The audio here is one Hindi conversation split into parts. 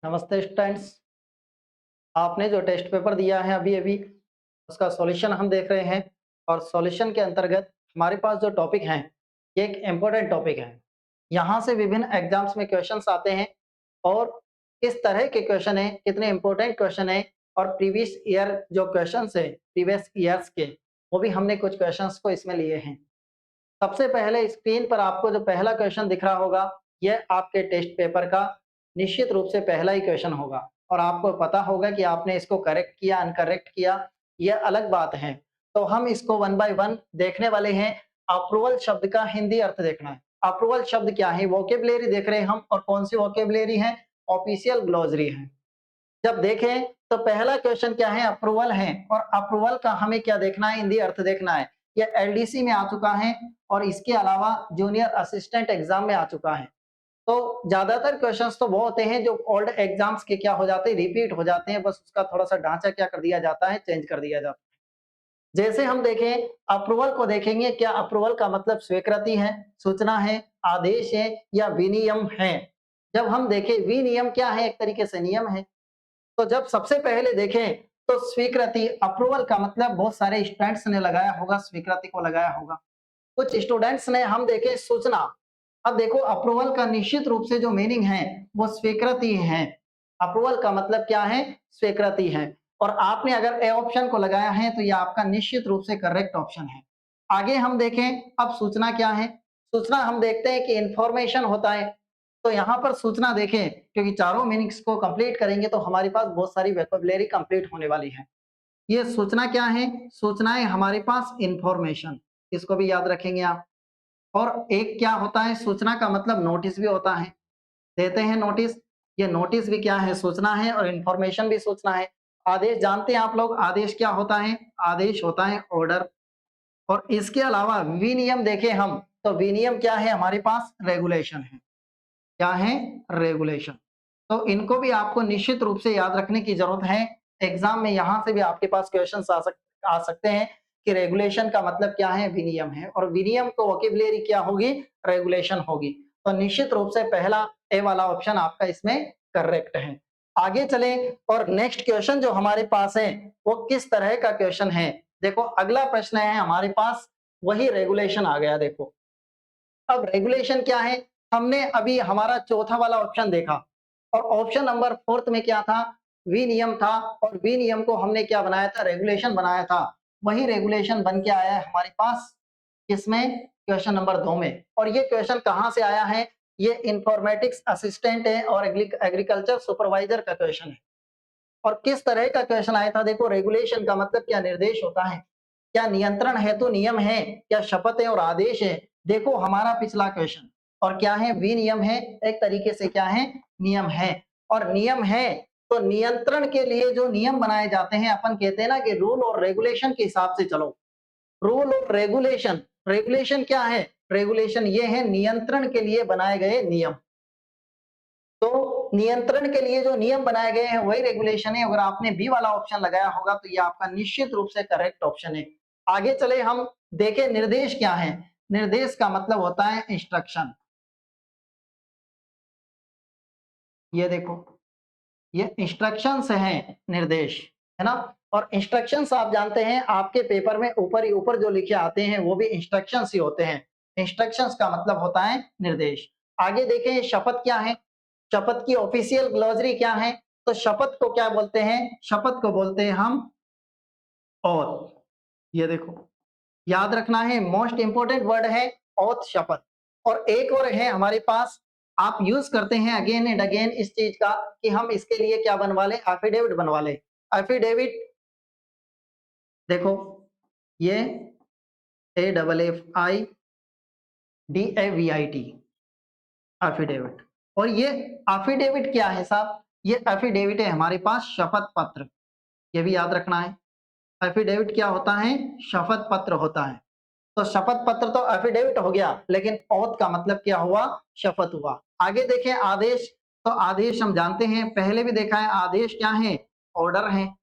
नमस्ते स्टूडेंट्स। आपने जो टेस्ट पेपर दिया है अभी अभी उसका सॉल्यूशन हम देख रहे हैं और सॉल्यूशन के अंतर्गत हमारे पास जो टॉपिक हैं ये एक इम्पोर्टेंट टॉपिक है। यहाँ से विभिन्न एग्जाम्स में क्वेश्चंस आते हैं और किस तरह के क्वेश्चन हैं, कितने इम्पोर्टेंट क्वेश्चन हैं और प्रीवियस ईयर जो क्वेश्चंस है प्रीवियस ईयर्स के वो भी हमने कुछ क्वेश्चंस को इसमें लिए हैं। सबसे पहले स्क्रीन पर आपको जो पहला क्वेश्चन दिख रहा होगा, यह आपके टेस्ट पेपर का निश्चित रूप से पहला ही क्वेश्चन होगा और आपको पता होगा कि आपने इसको करेक्ट किया, अनकरेक्ट किया, यह अलग बात है। तो हम इसको वन बाय वन देखने वाले हैं। अप्रूवल शब्द का हिंदी अर्थ देखना है। अप्रूवल शब्द क्या है? वोकेबुलरी देख रहे हैं हम और कौन सी वोकेबुलरी है? ऑफिशियल ग्लोसरी है। जब देखें तो पहला क्वेश्चन क्या है? अप्रूवल है और अप्रूवल का हमें क्या देखना है? हिंदी अर्थ देखना है। यह एलडीसी में आ चुका है और इसके अलावा जूनियर असिस्टेंट एग्जाम में आ चुका है। तो ज्यादातर क्वेश्चंस तो वो होते हैं जो ओल्ड एग्जाम्स के क्या हो जाते हैं, रिपीट हो जाते हैं, बस उसका थोड़ा सा ढांचा क्या कर दिया जाता है, चेंज कर दिया जाता है। जैसे हम देखें अप्रूवल को देखेंगे, क्या अप्रूवल का मतलब स्वीकृति है, सूचना है, आदेश है या विनियम है? जब हम देखें विनियम क्या है? एक तरीके से नियम है। तो जब सबसे पहले देखें तो स्वीकृति अप्रूवल का मतलब बहुत सारे स्टूडेंट्स ने लगाया होगा, स्वीकृति को लगाया होगा। कुछ स्टूडेंट्स ने हम देखें सूचना। अब देखो अप्रूवल का निश्चित रूप से जो मीनिंग है वो स्वीकृति है। अप्रूवल का मतलब क्या है? स्वीकृति है। और आपने अगर ए ऑप्शन को लगाया है तो ये आपका निश्चित रूप से करेक्ट ऑप्शन है। आगे हम देखें अब सूचना क्या है? सूचना हम देखते हैं कि इंफॉर्मेशन होता है। तो यहाँ पर सूचना देखें क्योंकि चारों मीनिंग्स को कंप्लीट करेंगे तो हमारे पास बहुत सारी वोकैबुलरी कंप्लीट होने वाली है। ये सूचना क्या है? सूचनाएं हमारे पास इंफॉर्मेशन, इसको भी याद रखेंगे आप। और एक क्या होता है? सूचना का मतलब नोटिस भी होता है, देते हैं नोटिस। ये नोटिस भी क्या है? सूचना है और इंफॉर्मेशन भी सूचना है। आदेश जानते हैं आप लोग, आदेश क्या होता है? आदेश होता है ऑर्डर। और इसके अलावा विनियम देखें हम तो विनियम क्या है? हमारे पास रेगुलेशन है। क्या है? रेगुलेशन। तो इनको भी आपको निश्चित रूप से याद रखने की जरूरत है। एग्जाम में यहां से भी आपके पास क्वेश्चन आ सकते हैं कि रेगुलेशन का मतलब क्या है? विनियम है और विनियम को वोकैबुलरी क्या होगी? रेगुलेशन होगी। तो निश्चित रूप से पहला ए वाला ऑप्शन आपका इसमें करेक्ट है। आगे चलें और नेक्स्ट क्वेश्चन जो हमारे पास है वो किस तरह का क्वेश्चन है? देखो अगला प्रश्न है हमारे पास, वही रेगुलेशन आ गया। देखो अब रेगुलेशन क्या है? हमने अभी हमारा चौथा वाला ऑप्शन देखा और ऑप्शन नंबर फोर्थ में क्या था? विनियम था और विनियम को हमने क्या बनाया था? रेगुलेशन बनाया था। वही रेगुलेशन बन के आया है हमारे पास किसमें? क्वेश्चन नंबर 2 में। और ये क्वेश्चन कहां से आया है? ये इंफॉर्मेटिक्स असिस्टेंट है और एग्रीकल्चर सुपरवाइजर का क्वेश्चन है। और किस तरह का क्वेश्चन आया था? देखो रेगुलेशन का मतलब क्या? निर्देश होता है। क्या नियंत्रण है तो नियम है? क्या शपथ है और आदेश है? देखो हमारा पिछला क्वेश्चन और क्या है? विनियम है, एक तरीके से क्या है? नियम है। और नियम है तो नियंत्रण के लिए जो नियम बनाए जाते हैं अपन कहते हैं ना कि रूल और रेगुलेशन के हिसाब से चलो। रूल और रेगुलेशन, रेगुलेशन क्या है? रेगुलेशन ये है नियंत्रण के लिए बनाए गए नियम। तो नियंत्रण के लिए जो नियम बनाए गए हैं वही रेगुलेशन है। अगर आपने बी वाला ऑप्शन लगाया होगा तो ये आपका निश्चित रूप से करेक्ट ऑप्शन है। आगे चले हम देखें निर्देश क्या है? निर्देश का मतलब होता है इंस्ट्रक्शन। ये देखो ये इंस्ट्रक्शंस हैं, निर्देश है ना। और इंस्ट्रक्शंस आप जानते हैं आपके पेपर में ऊपर ही ऊपर जो लिखे आते हैं वो भी इंस्ट्रक्शंस ही होते हैं। इंस्ट्रक्शंस का मतलब होता है निर्देश। आगे देखें शपथ क्या है? शपथ की ऑफिशियल ग्लोसरी क्या है? तो शपथ को क्या बोलते हैं? शपथ को बोलते हैं हम ओथ। ये देखो याद रखना है, मोस्ट इंपोर्टेंट वर्ड है ओथ, शपथ। और एक और है हमारे पास, आप यूज करते हैं अगेन एंड अगेन इस चीज का कि हम इसके लिए क्या बनवा लें? एफिडेविट बनवा लें। एफिडेविट देखो ये AFFIDAVIT एफिडेविट। और ये एफिडेविट क्या है साहब? ये एफिडेविट है हमारे पास शपथ पत्र। ये भी याद रखना है। एफिडेविट क्या होता है? शपथ पत्र होता है। तो शपथ पत्र तो एफिडेविट हो गया लेकिन ओथ का मतलब क्या हुआ? शपथ हुआ। आगे देखें आदेश। तो आदेश हम जानते हैं, पहले भी देखा है, आदेश क्या है? ऑर्डर है।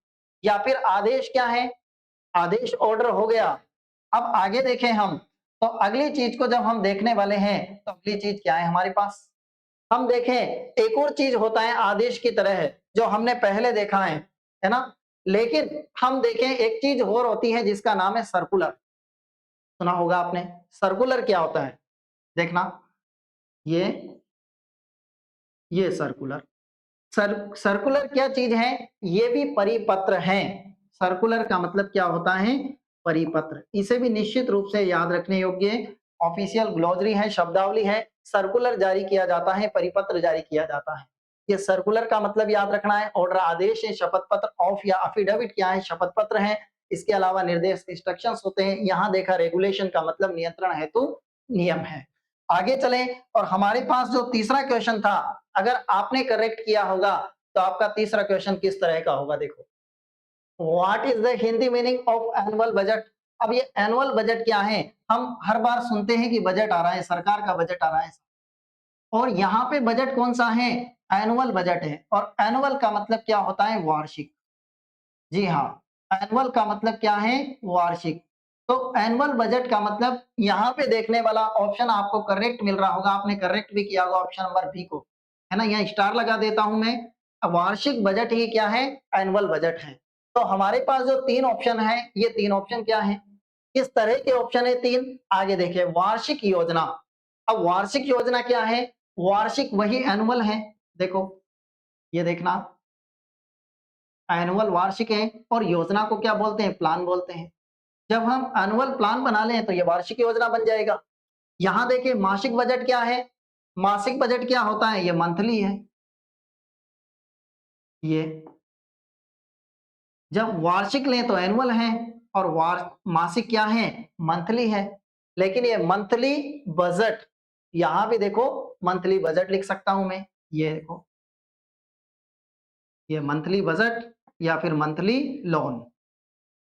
या फिर आदेश क्या है? आदेश ऑर्डर हो गया। अब आगे देखें हम तो अगली चीज को जब हम देखने वाले हैं तो अगली चीज क्या है हमारे पास? हम देखें एक और चीज होता है आदेश की तरह है, जो हमने पहले देखा है ना? लेकिन हम देखें एक चीज और होती है जिसका नाम है सर्कुलर। सुना होगा आपने। सर्कुलर क्या होता है? देखना, ये ये सर्कुलर। सर्कुलर क्या चीज है? ये भी परिपत्र है। सर्कुलर का मतलब क्या होता है? परिपत्र। इसे भी निश्चित रूप से याद रखने योग्य ऑफिशियल ग्लोसरी है, शब्दावली है। सर्कुलर जारी किया जाता है, परिपत्र जारी किया जाता है। ये सर्कुलर का मतलब याद रखना है। ऑर्डर आदेश है, शपथ पत्र ऑफ या अफिडेविट क्या है? शपथ पत्र है। इसके अलावा निर्देश इंस्ट्रक्शंस होते हैं। यहाँ देखा रेगुलेशन का मतलब नियंत्रण हेतु नियम है। आगे चलें और हमारे पास जो तीसरा क्वेश्चन था, अगर आपने करेक्ट किया होगा तो आपका तीसरा क्वेश्चन किस तरह का होगा? देखो, what is the Hindi meaning of annual budget? अब ये एनुअल बजट क्या है? हम हर बार सुनते हैं कि बजट आ रहा है, सरकार का बजट आ रहा है, और यहाँ पे बजट कौन सा है? एनुअल बजट है। और एनुअल का मतलब क्या होता है? वार्षिक। जी हाँ, एनुअल का मतलब क्या है? वार्षिक। तो एनुअल बजट का मतलब यहाँ पे देखने वाला ऑप्शन आपको करेक्ट मिल रहा होगा, आपने करेक्ट भी किया होगा ऑप्शन नंबर बी को, है ना? यहाँ स्टार लगा देता हूं मैं। वार्षिक बजट ही क्या है? एनुअल बजट है। तो हमारे पास जो तीन ऑप्शन है, ये तीन ऑप्शन क्या है? किस तरह के ऑप्शन है तीन? आगे देखिए, वार्षिक योजना। अब वार्षिक योजना क्या है? वार्षिक वही एनुअल है। देखो, ये देखना, एनुअल वार्षिक है, और योजना को क्या बोलते हैं? प्लान बोलते हैं। जब हम एनुअल प्लान बना लें तो ये वार्षिक योजना बन जाएगा। यहां देखिए, मासिक बजट क्या है? मासिक बजट क्या होता है? ये मंथली है। ये जब वार्षिक लें तो एनुअल है, और मासिक क्या है? मंथली है। लेकिन ये मंथली बजट, यहां भी देखो मंथली बजट लिख सकता हूं मैं। ये देखो, ये मंथली बजट या फिर मंथली लोन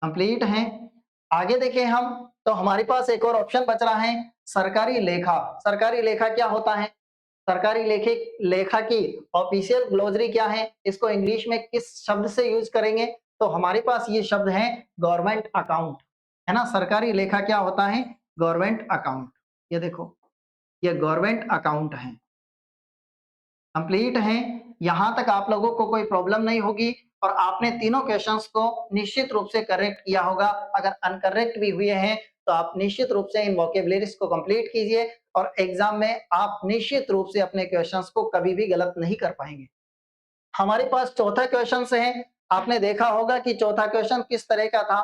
कंप्लीट है। आगे देखें हम, तो हमारे पास एक और ऑप्शन बच रहा है, सरकारी लेखा। सरकारी लेखा क्या होता है? सरकारी लेखे लेखा की ऑफिशियल ग्लोसरी क्या है? इसको इंग्लिश में किस शब्द से यूज करेंगे? तो हमारे पास ये शब्द है गवर्नमेंट अकाउंट, है ना? सरकारी लेखा क्या होता है? Government account. ये देखो, ये गवर्नमेंट अकाउंट है, कंप्लीट है। यहां तक आप लोगों को कोई प्रॉब्लम नहीं होगी, और आपने तीनों क्वेश्चंस को निश्चित रूप से करेक्ट किया होगा। अगर अनकरेक्ट भी हुए हैं तो आप निश्चित रूप से इन वोकेबलरीज को कंप्लीट कीजिए, और एग्जाम में आप निश्चित रूप से अपने क्वेश्चंस को कभी भी गलत नहीं कर पाएंगे। हमारे पास चौथा क्वेश्चन है। आपने देखा होगा कि चौथा क्वेश्चन किस तरह का था।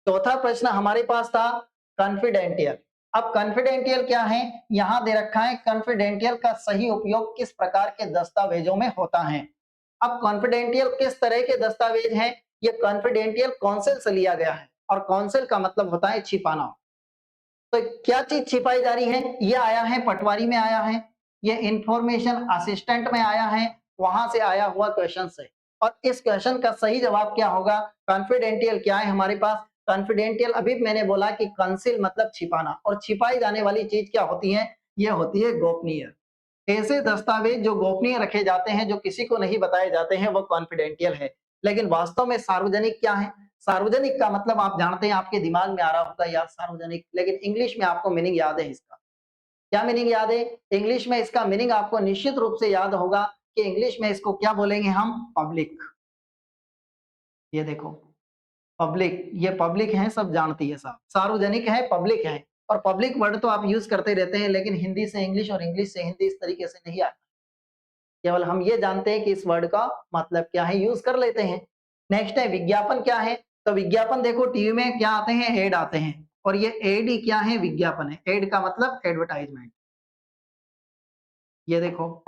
चौथा प्रश्न हमारे पास था कॉन्फिडेंटियल। अब कॉन्फिडेंटियल क्या है? यहां दे रखा है, कॉन्फिडेंटियल का सही उपयोग किस प्रकार के दस्तावेजों में होता है। अब कॉन्फिडेंटियल किस तरह के दस्तावेज हैं? ये कॉन्फिडेंटियल काउंसिल से लिया गया है, और काउंसिल का मतलब होता है छिपाना। तो क्या चीज छिपाई जा रही है? ये आया है पटवारी में आया है, ये इंफॉर्मेशन असिस्टेंट में आया है, वहां से आया हुआ क्वेश्चन है। और इस क्वेश्चन का सही जवाब क्या होगा? कॉन्फिडेंटियल क्या है हमारे पास? कॉन्फिडेंटियल, अभी मैंने बोला कि कंसील मतलब छिपाना, और छिपाई जाने वाली चीज क्या होती है? ये होती है गोपनीय। ऐसे दस्तावेज जो गोपनीय रखे जाते हैं, जो किसी को नहीं बताए जाते हैं, वो कॉन्फिडेंशियल है। लेकिन वास्तव में सार्वजनिक क्या है? सार्वजनिक का मतलब आप जानते हैं, आपके दिमाग में आ रहा होगा यार सार्वजनिक, लेकिन इंग्लिश में आपको मीनिंग याद है इसका। क्या मीनिंग याद है? इंग्लिश में इसका मीनिंग आपको निश्चित रूप से याद होगा कि इंग्लिश में इसको क्या बोलेंगे हम? पब्लिक। ये देखो, पब्लिक, ये पब्लिक है, सब जानती है साहब। सार्वजनिक है, पब्लिक है। और पब्लिक वर्ड तो आप यूज करते रहते हैं, लेकिन हिंदी से इंग्लिश और इंग्लिश से हिंदी इस तरीके से नहीं आता। केवल हम ये जानते हैं कि इस वर्ड का मतलब क्या है, यूज कर लेते हैं। नेक्स्ट है विज्ञापन क्या है? तो विज्ञापन देखो, टीवी में क्या आते हैं? एड आते हैं, और ये एड ही क्या है? विज्ञापन है। एड का मतलब एडवर्टाइजमेंट। ये देखो,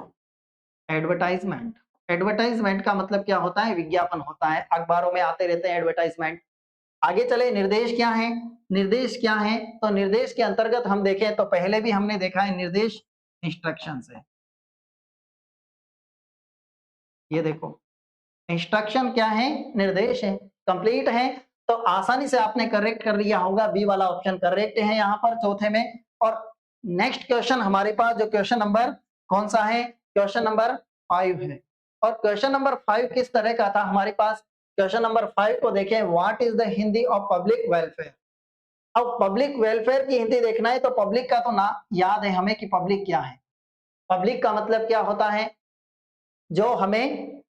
एडवर्टाइजमेंट। एडवर्टाइजमेंट का मतलब क्या होता है? विज्ञापन होता है। अखबारों में आते रहते हैं एडवर्टाइजमेंट। आगे चले, निर्देश क्या है? निर्देश क्या है? तो निर्देश के अंतर्गत हम देखें तो पहले भी हमने देखा है, निर्देश इंस्ट्रक्शन है। ये देखो, इंस्ट्रक्शन क्या है? निर्देश है, कंप्लीट है। तो आसानी से आपने करेक्ट कर लिया होगा, बी वाला ऑप्शन करेक्ट है यहाँ पर चौथे में। और नेक्स्ट क्वेश्चन हमारे पास जो क्वेश्चन नंबर कौन सा है? क्वेश्चन नंबर 5 है। और क्वेश्चन नंबर 5 किस तरह का था हमारे पास? क्वेश्चन नंबर 5 को देखें, what is the Hindi of public welfare? अब पब्लिक वेलफेयर की हिंदी देखना है तो पब्लिक का तो ना याद है हमें कि पब्लिक क्या है। पब्लिक का मतलब क्या होता है, जो हमें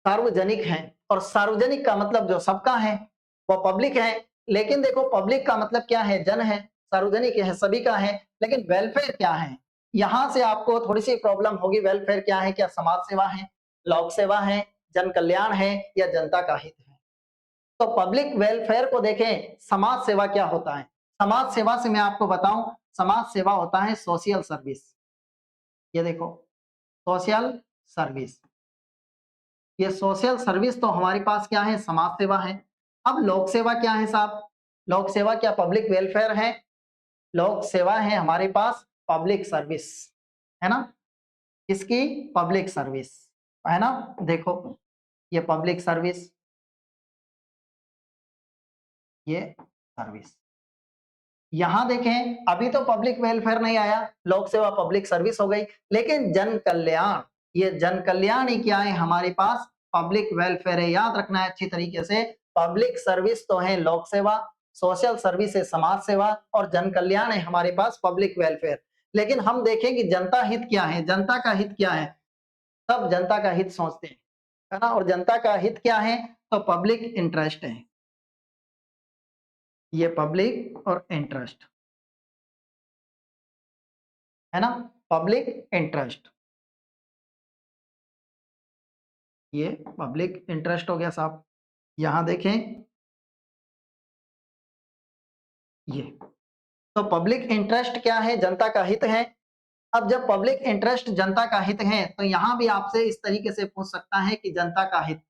सार्वजनिक है, और सार्वजनिक का मतलब जो सबका है वो पब्लिक है। लेकिन देखो पब्लिक का मतलब क्या है, जन है, सार्वजनिक है, सभी का है। लेकिन वेलफेयर क्या है, यहां से आपको थोड़ी सी प्रॉब्लम होगी। वेलफेयर क्या है, क्या समाज सेवा है, लोक सेवा है, जन कल्याण है, या जनता का हित है। तो पब्लिक वेलफेयर को देखें, समाज सेवा क्या होता है। समाज सेवा से मैं आपको बताऊं, समाज सेवा होता है सोशल सर्विस। ये देखो, सोशल सर्विस, ये सोशल सर्विस तो हमारे पास क्या है, समाज सेवा है। अब लोक सेवा क्या है साहब, लोक सेवा क्या पब्लिक वेलफेयर है, लोक सेवा है हमारे पास पब्लिक सर्विस, है ना, इसकी पब्लिक सर्विस, है ना। देखो ये पब्लिक सर्विस, ये सर्विस, यहां देखें अभी तो पब्लिक वेलफेयर नहीं आया, लोक सेवा पब्लिक सर्विस हो गई। लेकिन जन कल्याण, ये जन कल्याण ही क्या है हमारे पास, पब्लिक वेलफेयर है। याद रखना है अच्छी तरीके से, पब्लिक सर्विस तो है लोक सेवा, सोशल सर्विस है समाज सेवा, और जन कल्याण है हमारे पास पब्लिक वेलफेयर। लेकिन हम देखें कि जनता हित क्या है, जनता का हित क्या है, सब जनता का हित सोचते हैं, है ना। और जनता का हित क्या है, तो पब्लिक इंटरेस्ट है, ये पब्लिक और इंटरेस्ट, है ना, पब्लिक इंटरेस्ट, ये पब्लिक इंटरेस्ट हो गया साहब। यहां देखें ये, तो पब्लिक इंटरेस्ट क्या है, जनता का हित है। अब जब पब्लिक इंटरेस्ट जनता का हित है, तो यहां भी आपसे इस तरीके से पूछ सकता है कि जनता का हित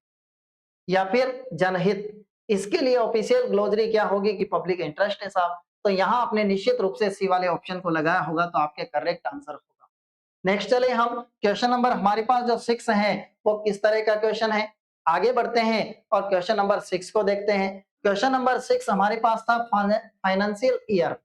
या फिर जनहित, इसके लिए ऑफिशियल ग्लोसरी क्या होगी कि पब्लिक इंटरेस्ट है साहब। तो यहां आपने निश्चित रूप से सी वाले ऑप्शन को लगाया होगा, तो आपके करेक्ट आंसर होगा। नेक्स्ट चले हम, क्वेश्चन नंबर हमारे पास जो 6 है वो किस तरह का क्वेश्चन है, आगे बढ़ते हैं और क्वेश्चन नंबर 6 को देखते हैं। क्वेश्चन नंबर 6 हमारे पास था फाइनेंशियल ईयर।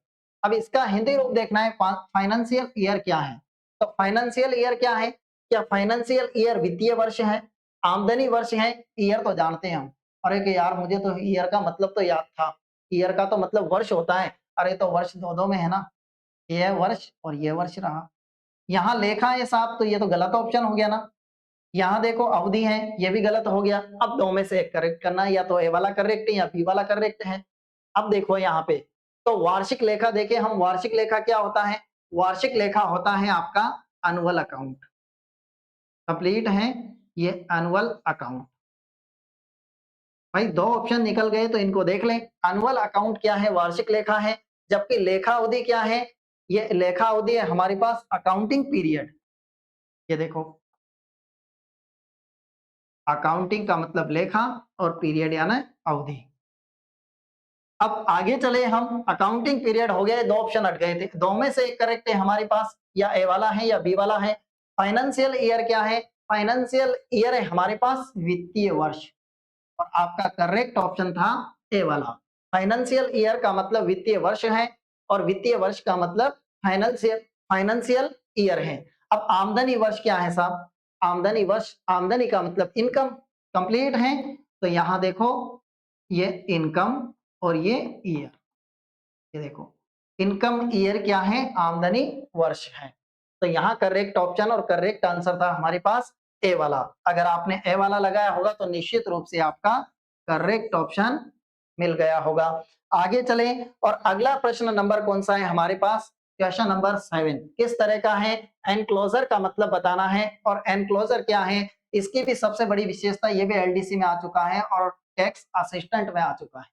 अब इसका हिंदी रूप देखना है, फाइनेंशियल ईयर क्या है। तो फाइनेंशियल ईयर क्या है, क्या फाइनेंशियल ईयर वित्तीय वर्ष है, आमदनी वर्ष है। ईयर तो जानते हैं हम, अरे कि यार मुझे तो ईयर का मतलब तो याद था, ईयर का तो मतलब वर्ष होता है। अरे तो वर्ष दो दो में है ना, ये वर्ष और ये वर्ष रहा। यहाँ लेखा है साहब, तो ये तो गलत ऑप्शन हो गया ना। यहाँ देखो अवधि है, ये भी गलत हो गया। अब दो में से एक करेक्ट करना है, या तो ए वाला करेक्ट है या बी वाला करेक्ट है। अब देखो यहाँ पे, तो वार्षिक लेखा देखे हम, वार्षिक लेखा क्या होता है, वार्षिक लेखा होता है आपका एनुअल अकाउंट, कंप्लीट है ये एनुअल अकाउंट। भाई दो ऑप्शन निकल गए तो इनको देख लें। एनुअल अकाउंट क्या है, वार्षिक लेखा है। जबकि लेखा अवधि क्या है, ये लेखा अवधि है हमारे पास अकाउंटिंग पीरियड। ये देखो, अकाउंटिंग का मतलब लेखा और पीरियड यानी अवधि। अब आगे चले हम, अकाउंटिंग पीरियड हो गए, दो ऑप्शन हट गए थे, दो में से एक करेक्ट है हमारे पास, या ए वाला है या बी वाला है। फाइनेंशियल ईयर क्या है, फाइनेंशियल ईयर है हमारे पास वित्तीय वर्ष, और आपका करेक्ट ऑप्शन था ए वाला। फाइनेंशियल ईयर का मतलब वित्तीय वर्ष है, और वित्तीय वर्ष का मतलब फाइनेंशियल फाइनेंशियल ईयर है। अब आमदनी वर्ष क्या है साहब, आमदनी वर्ष, आमदनी का मतलब इनकम, कंप्लीट है। तो यहां देखो ये इनकम और ये ईयर, ये देखो इनकम ईयर क्या है, आमदनी वर्ष है। तो यहाँ करेक्ट ऑप्शन और करेक्ट आंसर था हमारे पास ए वाला। अगर आपने ए वाला लगाया होगा तो निश्चित रूप से आपका करेक्ट ऑप्शन मिल गया होगा। आगे चले, और अगला प्रश्न नंबर कौन सा है हमारे पास, क्वेश्चन नंबर 7 किस तरह का है, एनक्लोजर का मतलब बताना है। और एनक्लोजर क्या है, इसकी भी सबसे बड़ी विशेषता, ये भी एलडीसी में आ चुका है और टैक्स असिस्टेंट में आ चुका है।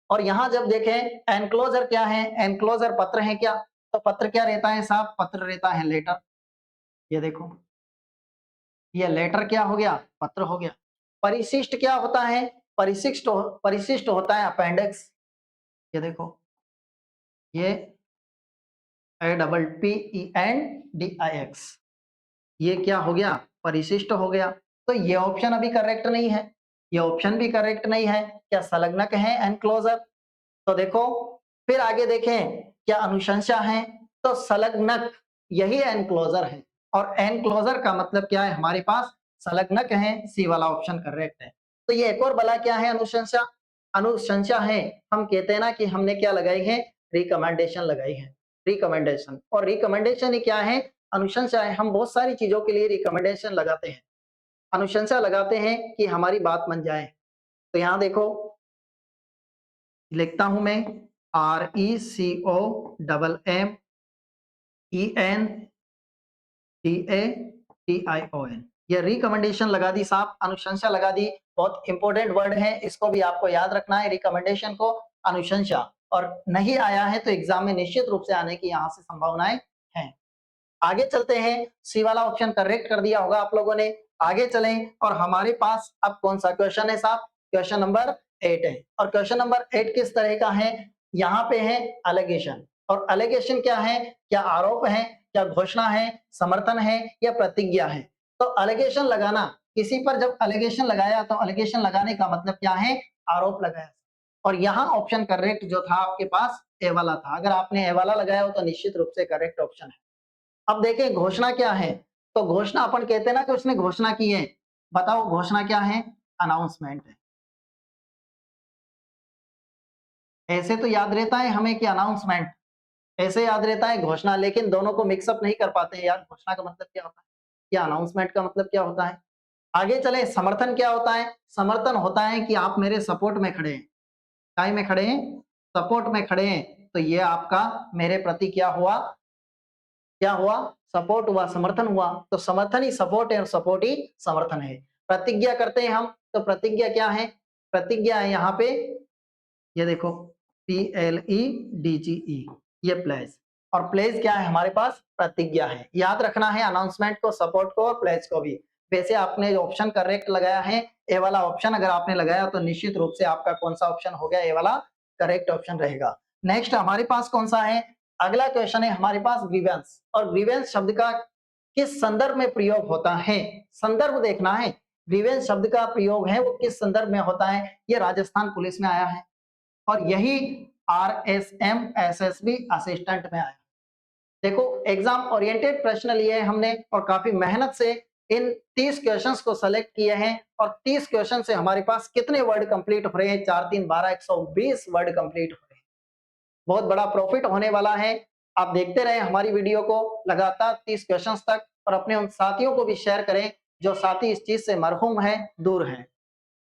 और यहां जब देखें एनक्लोजर क्या है, एनक्लोजर पत्र है क्या, तो पत्र क्या रहता है साहब, पत्र रहता है लेटर। ये देखो, ये लेटर क्या हो गया, पत्र हो गया। परिशिष्ट क्या होता है, परिशिष्ट होता है अपेंडिक्स। ये देखो, ये APPENDIX, ये क्या हो गया, परिशिष्ट हो गया। तो ये ऑप्शन अभी करेक्ट नहीं है, ये ऑप्शन भी करेक्ट नहीं है। क्या संलग्नक है एनक्लोजर, तो देखो फिर आगे देखें, क्या अनुशंसा है, तो संलग्नक यही एनक्लोजर है। और एनक्लोजर का मतलब क्या है हमारे पास, संलग्नक है, सी वाला ऑप्शन करेक्ट है। तो ये एक और भला क्या है, अनुशंसा, अनुशंसा है, हम कहते हैं ना कि हमने क्या लगाई है, रिकमेंडेशन लगाई है, रिकमेंडेशन। और रिकमेंडेशन ही क्या है, अनुशंसाएं हम बहुत सारी चीजों के लिए रिकमेंडेशन लगाते हैं, अनुशंसा लगाते हैं कि हमारी बात मान जाए। तो यहाँ देखो लिखता हूं मैं RECOMMENTATION, ये रिकमेंडेशन लगा दी साहब, अनुशंसा लगा दी। बहुत इंपॉर्टेंट वर्ड है, इसको भी आपको याद रखना है, रिकमेंडेशन को, अनुशंसा। और नहीं आया है तो एग्जाम में निश्चित रूप से आने की यहाँ से संभावनाएं हैं। आगे चलते हैं, सी वाला ऑप्शन करेक्ट कर दिया होगा आप लोगों ने। आगे चलें और हमारे पास अब कौन सा क्वेश्चन है साहब, क्वेश्चन नंबर 8 है। और क्वेश्चन नंबर 8 किस तरह का है, यहाँ पे है अलेगेशन। और अलेगेशन क्या है, क्या आरोप है, क्या घोषणा है, समर्थन है या प्रतिज्ञा है। तो अलेगेशन लगाना, किसी पर जब अलेगेशन लगाया तो अलेगेशन लगाने का मतलब क्या है, आरोप लगाया। और यहाँ ऑप्शन करेक्ट जो था आपके पास ए वाला था, अगर आपने ए वाला लगाया हो तो निश्चित रूप से करेक्ट ऑप्शन है। अब देखें घोषणा क्या है, तो घोषणा अपन कहते हैं ना कि उसने घोषणा की है। बताओ घोषणा क्या है, अनाउंसमेंट है। ऐसे तो याद रहता है हमें कि अनाउंसमेंट, ऐसे याद रहता है घोषणा, लेकिन दोनों को मिक्सअप नहीं कर पाते हैं यार। घोषणा का मतलब क्या होता है या अनाउंसमेंट का मतलब क्या होता है। आगे चले, समर्थन क्या होता है, समर्थन होता है कि आप मेरे सपोर्ट में खड़े हैं। काय में खड़े हैं, सपोर्ट में खड़े हैं, तो ये आपका मेरे प्रति क्या हुआ, क्या हुआ, सपोर्ट हुआ, समर्थन हुआ। तो समर्थन ही सपोर्ट है और सपोर्ट ही समर्थन है। प्रतिज्ञा करते हैं हम, तो प्रतिज्ञा क्या है, प्रतिज्ञा है यहाँ पे, ये देखो PLEDGE, ये प्लेज। और प्लेज क्या है हमारे पास, प्रतिज्ञा है। याद रखना है अनाउंसमेंट को, सपोर्ट को और प्लेज को भी। वैसे आपने ऑप्शन करेक्ट लगाया है, ए वाला ऑप्शन अगर आपने लगाया तो निश्चित रूप से आपका कौन सा ऑप्शन हो गया, ए वाला करेक्ट ऑप्शन रहेगा। नेक्स्ट हमारे पास कौन सा है, अगला क्वेश्चन है हमारे पास ग्रीवेंस। और ग्रीवेंस शब्द का किस संदर्भ में प्रयोग होता है, संदर्भ देखना है। ग्रीवेंस शब्द का प्रयोग है वो किस संदर्भ में होता है, ये राजस्थान पुलिस में आया है और यही RSM SSB असिस्टेंट में आया। देखो एग्जाम ओरिएंटेड प्रश्न लिए हैं हमने और काफी मेहनत से इन 30 क्वेश्चंस को सेलेक्ट किए हैं। और 30 क्वेश्चन से हमारे पास कितने वर्ड कंप्लीट हो रहे हैं, 4 3 12 120 वर्ड कंप्लीट हो रहे हैं। बहुत बड़ा प्रॉफिट होने वाला है। आप देखते रहे हमारी वीडियो को लगातार 30 क्वेश्चंस तक, और अपने उन साथियों को भी शेयर करें जो साथी इस चीज से मरहूम है, दूर हैं।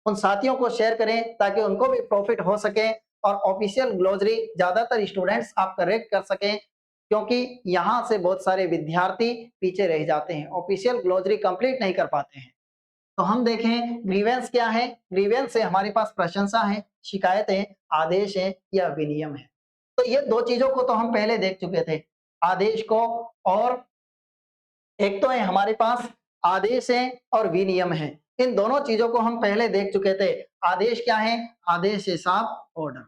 उन साथियों को शेयर करें ताकि उनको भी प्रॉफिट हो सके और ऑफिशियल ग्लोसरी ज्यादातर स्टूडेंट्स आप करेक्ट कर सकें, क्योंकि यहाँ से बहुत सारे विद्यार्थी पीछे रह जाते हैं, ऑफिशियल ग्लोसरी कंप्लीट नहीं कर पाते हैं। तो हम देखें ग्रीवेंस क्या है, ग्रीवेंस से हमारे पास प्रशंसा है, शिकायत है, आदेश है या विनियम है। तो ये दो चीजों को तो हम पहले देख चुके थे, आदेश को, और एक तो है हमारे पास आदेश है और विनियम है। इन दोनों चीजों को हम पहले देख चुके थे। आदेश क्या है, आदेश हिसाब ऑर्डर,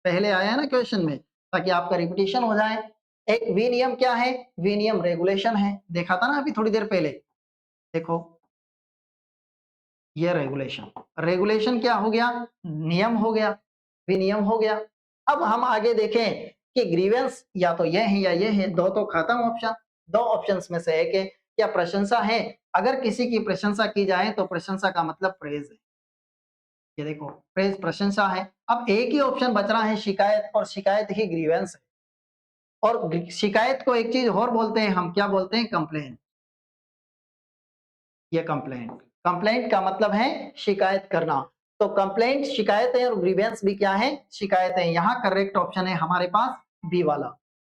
पहले आया है ना क्वेश्चन में, ताकि आपका रिपीटिशन हो जाए। एक विनियम क्या है, विनियम रेगुलेशन है, देखा था ना अभी थोड़ी देर पहले। देखो ये रेगुलेशन, रेगुलेशन क्या हो गया, नियम हो गया, विनियम हो गया। अब हम आगे देखें कि ग्रीवेंस या तो ये है या ये है, दो तो खत्म ऑप्शन, दो ऑप्शंस में से एक है। क्या प्रशंसा है, अगर किसी की प्रशंसा की जाए तो प्रशंसा का मतलब प्रेज है। ये देखो प्रेज प्रशंसा है। अब एक ही ऑप्शन बच रहा है शिकायत, और शिकायत ही ग्रीवेंस है। और शिकायत को एक चीज और बोलते हैं हम, क्या बोलते हैं, कंप्लेंट। ये कंप्लेंट, कंप्लेंट का मतलब है शिकायत करना। तो कंप्लेंट शिकायत है और ग्रीवेंस भी क्या है, शिकायत है। यहाँ करेक्ट ऑप्शन है हमारे पास बी वाला,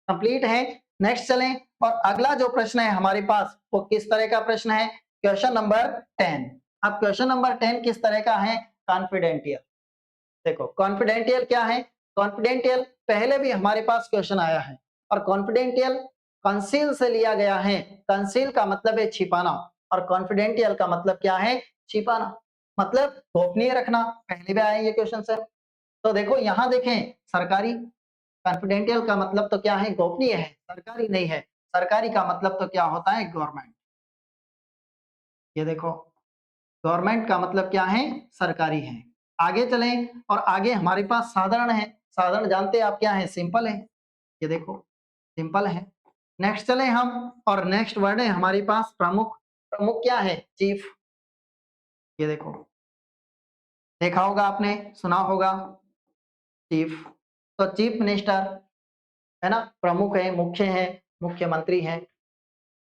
कंप्लीट है। नेक्स्ट चलें, और अगला जो प्रश्न है हमारे पास वो किस तरह का प्रश्न है, क्वेश्चन नंबर 10। अब क्वेश्चन नंबर 10 किस तरह का है, कॉन्फिडेंशियल। देखो कॉन्फिडेंशियल क्या है, कॉन्फिडेंशियल पहले भी हमारे पास क्वेश्चन आया है। और कॉन्फिडेंशियल कंसील से लिया गया है, कंसील का मतलब है छिपाना, और कॉन्फिडेंशियल का मतलब क्या है, छिपाना, मतलब गोपनीय रखना। पहले भी आए ये क्वेश्चन से। तो देखो यहाँ देखें, सरकारी, कॉन्फिडेंशियल का मतलब तो क्या है, गोपनीय है, सरकारी नहीं है। सरकारी का मतलब तो क्या होता है, गवर्नमेंट। ये देखो गवर्नमेंट का मतलब क्या है, सरकारी है। आगे चलें, और आगे हमारे पास साधारण है। साधारण जानते हैं आप क्या है, सिंपल है। ये देखो सिंपल है। नेक्स्ट चले हम, और नेक्स्ट वर्ड है हमारे पास प्रमुख। प्रमुख क्या है, चीफ। ये देखो देखा होगा आपने, सुना होगा चीफ। तो चीफ मिनिस्टर है ना, प्रमुख है, मुख्य है, मुख्यमंत्री है।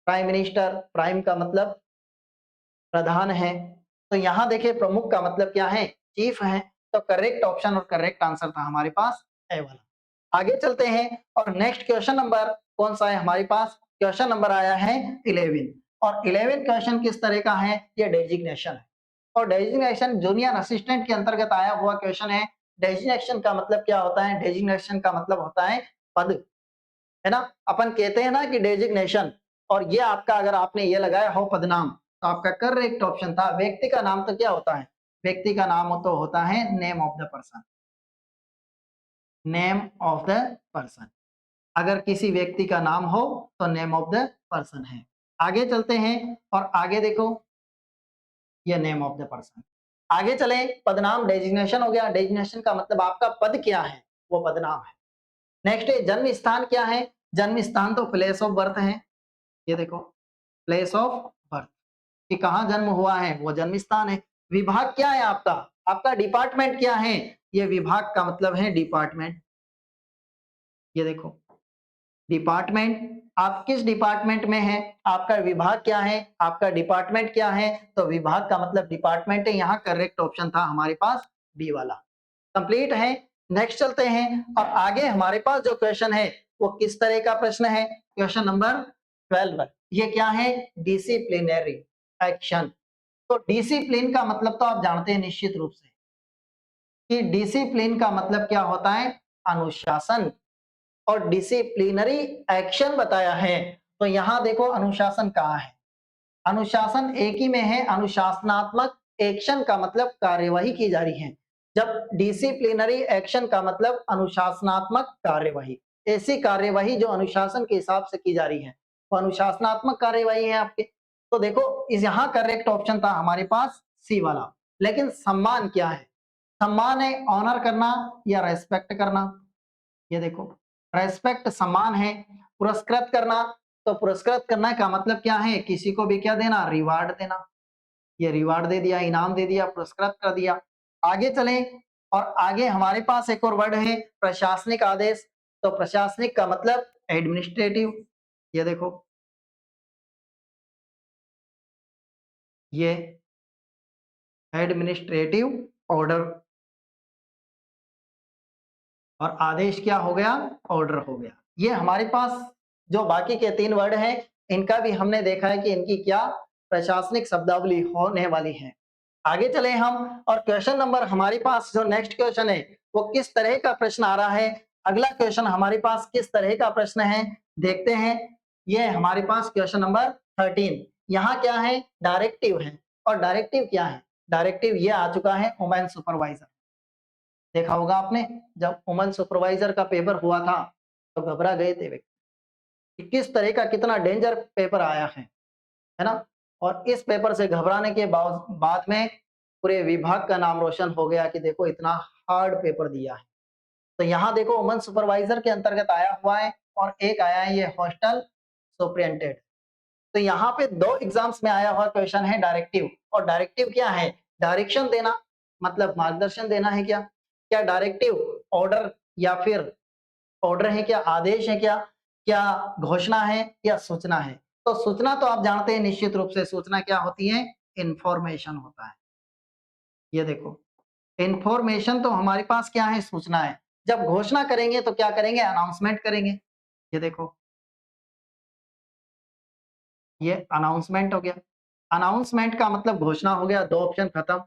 प्राइम मिनिस्टर, प्राइम का मतलब प्रधान है। तो यहाँ देखिए प्रमुख का मतलब क्या है, चीफ है। तो करेक्ट ऑप्शन और करेक्ट आंसर था हमारे पास ए वाला। आगे चलते हैं और नेक्स्ट क्वेश्चन नंबर कौन सा है हमारे पास, क्वेश्चन नंबर आया है 11 और 11 क्वेश्चन किस तरह का है, ये डेजिग्नेशन है और डेजिग्नेशन जूनियर असिस्टेंट के अंतर्गत आया हुआ क्वेश्चन है। डेजिग्नेशन का मतलब क्या होता है, डेजिग्नेशन का मतलब होता है पद, है ना। अपन कहते हैं ना कि डेजिग्नेशन, और ये आपका अगर आपने ये लगाया हो पदनाम तो आपका करेक्ट ऑप्शन था। व्यक्ति का नाम तो क्या होता है, व्यक्ति का नाम तो होता है name of the person, name of the person. अगर किसी व्यक्ति का नाम हो तो नेम ऑफ द पर्सन है। आगे चलते हैं और आगे देखो ये नेम ऑफ द पर्सन। आगे चले, पदनाम डेजिग्नेशन हो गया, डेजिग्नेशन का मतलब आपका पद क्या है वो पदनाम है। नेक्स्ट है जन्म स्थान क्या है, जन्म स्थान तो प्लेस ऑफ बर्थ है। ये देखो प्लेस ऑफ बर्थ कि कहाँ जन्म हुआ है वो जन्म स्थान है। विभाग क्या है आपका, आपका डिपार्टमेंट क्या है, ये विभाग का मतलब है डिपार्टमेंट। ये देखो डिपार्टमेंट, आप किस डिपार्टमेंट में हैं, आपका विभाग क्या है, आपका डिपार्टमेंट क्या है, तो विभाग का मतलब डिपार्टमेंट है। यहाँ करेक्ट ऑप्शन था हमारे पास बी वाला। कंप्लीट है। नेक्स्ट चलते हैं और आगे हमारे पास जो क्वेश्चन है वो किस तरह का प्रश्न है, क्वेश्चन नंबर 12। ये क्या है, डिसिप्लिनरी एक्शन। तो डिसिप्लिन का मतलब तो आप जानते हैं निश्चित रूप से कि डिसिप्लिन का मतलब क्या होता है, अनुशासन। और डिसिप्लिनरी एक्शन बताया है तो यहां देखो अनुशासन कहाँ है, अनुशासन एक ही में है, अनुशासनात्मक एक्शन का मतलब कार्यवाही की जा रही है। जब डिसिप्लिनरी एक्शन का मतलब अनुशासनात्मक कार्यवाही, ऐसी कार्यवाही जो अनुशासन के हिसाब से की जा रही है वो अनुशासनात्मक कार्यवाही है आपके। तो देखो इस यहाँ करेक्ट ऑप्शन था हमारे पास सी वाला। लेकिन सम्मान क्या है, सम्मान है ऑनर करना या रेस्पेक्ट करना। ये देखो रेस्पेक्ट सम्मान है। पुरस्कृत करना, तो पुरस्कृत करना का मतलब क्या है, किसी को भी क्या देना, रिवार्ड देना। ये रिवार्ड दे दिया, इनाम दे दिया, पुरस्कृत कर दिया। आगे चलें और आगे हमारे पास एक और वर्ड है प्रशासनिक आदेश। तो प्रशासनिक का मतलब एडमिनिस्ट्रेटिव। ये देखो ये एडमिनिस्ट्रेटिव ऑर्डर, और आदेश क्या हो गया, ऑर्डर हो गया। ये हमारे पास जो बाकी के 3 वर्ड हैं इनका भी हमने देखा है कि इनकी क्या प्रशासनिक शब्दावली होने वाली है। आगे चले हम और क्वेश्चन नंबर हमारे पास जो नेक्स्ट क्वेश्चन है वो किस तरह का प्रश्न आ रहा है, अगला क्वेश्चन हमारे पास किस तरह का प्रश्न है देखते हैं। ये हमारे पास क्वेश्चन नंबर 13। यहाँ क्या है, डायरेक्टिव है। और डायरेक्टिव क्या है, डायरेक्टिव ये आ चुका है वुमेन सुपरवाइजर। देखा होगा आपने जब वुमन सुपरवाइजर का पेपर हुआ था तो घबरा गए थे व्यक्ति कि किस तरह का कितना डेंजर पेपर आया है ना। और इस पेपर से घबराने के बाद में पूरे विभाग का नाम रोशन हो गया कि देखो इतना हार्ड पेपर दिया है। तो यहाँ देखो वुमन सुपरवाइजर के अंतर्गत आया हुआ है और एक आया है ये हॉस्टल सुपरिटेंडेंट। तो यहाँ पे 2 एग्जाम्स में आया हुआ क्वेश्चन है डायरेक्टिव। और डायरेक्टिव क्या है, डायरेक्शन देना, मतलब मार्गदर्शन देना है क्या, क्या डायरेक्टिव ऑर्डर या फिर ऑर्डर है क्या, आदेश है क्या, क्या घोषणा है या सूचना है। तो सूचना तो आप जानते हैं निश्चित रूप से, सूचना क्या होती है, इंफॉर्मेशन होता है। ये देखो इंफॉर्मेशन तो हमारे पास क्या है, सूचना है। जब घोषणा करेंगे तो क्या करेंगे, अनाउंसमेंट करेंगे। ये देखो ये अनाउंसमेंट हो गया। अनाउंसमेंट का मतलब घोषणा हो गया, 2 ऑप्शन खत्म।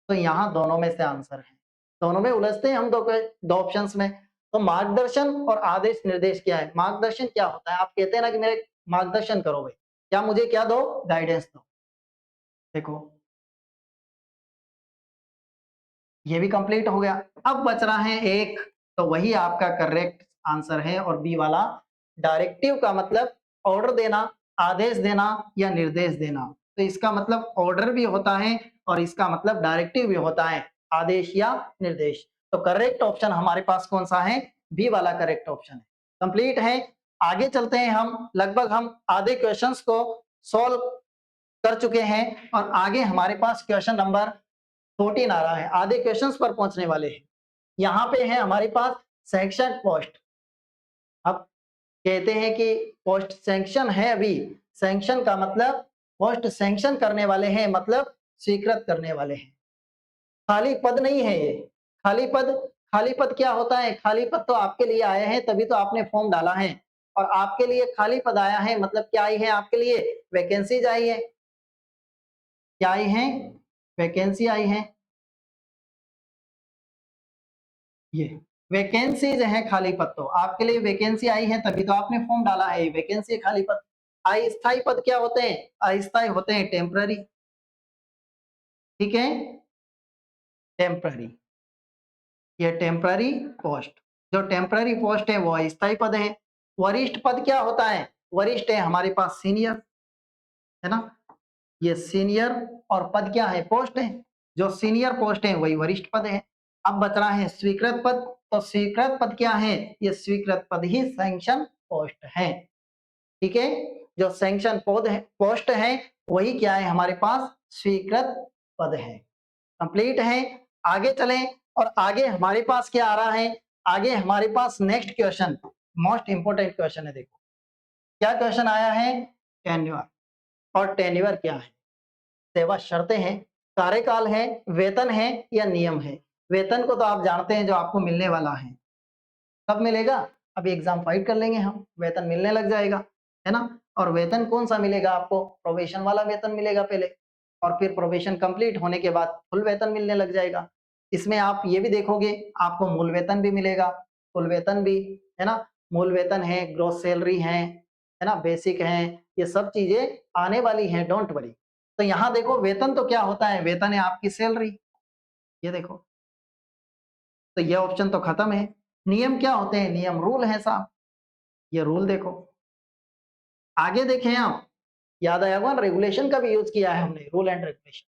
तो यहाँ दोनों में से आंसर है, दोनों में उलझते हैं हम 2 ऑप्शंस में। तो मार्गदर्शन और आदेश निर्देश क्या है, मार्गदर्शन क्या होता है, आप कहते हैं ना कि मेरे मार्गदर्शन करो भाई, क्या मुझे क्या दो, गाइडेंस दो। देखो ये भी कंप्लीट हो गया। अब बच रहा है एक, तो वही आपका करेक्ट आंसर है और बी वाला। डायरेक्टिव का मतलब ऑर्डर देना, आदेश देना या निर्देश देना। तो इसका मतलब ऑर्डर भी होता है और इसका मतलब डायरेक्टिव भी होता है, आदेश या निर्देश। तो करेक्ट ऑप्शन हमारे पास कौन सा है, बी वाला करेक्ट ऑप्शन है। कंप्लीट है। आगे चलते हैं हम, लगभग हम आधे क्वेश्चंस को सॉल्व कर चुके हैं और आगे हमारे पास क्वेश्चन नंबर 14 आ रहा है, आधे क्वेश्चंस पर पहुंचने वाले हैं। यहाँ पे है हमारे पास सैंक्शन पोस्ट। अब कहते हैं कि पोस्ट सैंक्शन है अभी, सैंक्शन का मतलब पोस्ट सैंक्शन करने वाले हैं, मतलब स्वीकृत करने वाले हैं। खाली पद नहीं है ये। खाली पद, खाली पद क्या होता है? खाली पद तो आपके लिए आए हैं, तभी तो आपने फॉर्म डाला है। और आपके लिए खाली पद आया है मतलब क्या आई है आपके लिए? वैकेंसीज आई है। क्या आई है? वैकेंसी आई है। ये वैकेंसीज है, खाली पद तो आपके लिए वैकेंसी आई है, तभी तो आपने फॉर्म डाला है। वैकेंसी खाली पद। अस्थायी पद क्या होते हैं? अस्थायी होते हैं, टेम्पररी। ठीक है, टेम्पररी। ये टेम्पररी पोस्ट। जो टेम्पररी पोस्ट है वो अस्थायी पद है। वरिष्ठ पद क्या होता है? वरिष्ठ है हमारे पास सीनियर, है ना? ये सीनियर। और पद क्या है? पोस्ट है। जो सीनियर पोस्ट है वही वरिष्ठ पद है। अब बच रहा है स्वीकृत पद। तो स्वीकृत पद क्या है? ये स्वीकृत पद ही सैंक्शन पोस्ट है। ठीक है, जो सैंक्शन पद है, पोस्ट है, वही क्या है हमारे पास? स्वीकृत पद है। कंप्लीट है। आगे चलें। और आगे हमारे पास क्या आ रहा है? आगे हमारे पास next question, most important question है। देखो क्या क्वेश्चन आया है? टेन्योर। और टेन्योर क्या है? सेवा शर्तें हैं, कार्यकाल है, वेतन है या नियम है? वेतन को तो आप जानते हैं जो आपको मिलने वाला है। कब मिलेगा? अभी एग्जाम फाइट कर लेंगे हम, वेतन मिलने लग जाएगा, है ना? और वेतन कौन सा मिलेगा आपको? प्रोबेशन वाला वेतन मिलेगा पहले, और फिर प्रोबेशन कंप्लीट होने के बाद फुल वेतन मिलने लग जाएगा। इसमें आप ये भी देखोगे, आपको मूल वेतन भी मिलेगा, फुल वेतन भी, है ना? मूल वेतन है, ग्रॉस सैलरी है ना, बेसिक है, ये सब चीजें आने वाली हैं, डोंट वरी। तो यहाँ देखो वेतन तो क्या होता है? वेतन है आपकी सैलरी। ये देखो, तो ये ऑप्शन तो खत्म है। नियम क्या होते हैं? नियम रूल है साहब। ये रूल देखो। आगे देखें आप, याद आया होगा रेगुलेशन का भी यूज किया है हमने, रूल एंड रेगुलेशन।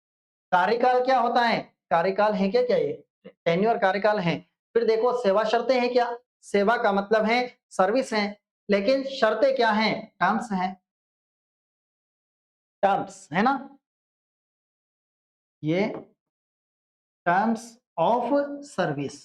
कार्यकाल क्या होता है? कार्यकाल है क्या? क्या ये टेन्योर कार्यकाल है? फिर देखो सेवा शर्तें हैं क्या? सेवा का मतलब है सर्विस है, लेकिन शर्तें क्या हैं? टर्म्स हैं। टर्म्स है ना, ये टर्म्स ऑफ सर्विस।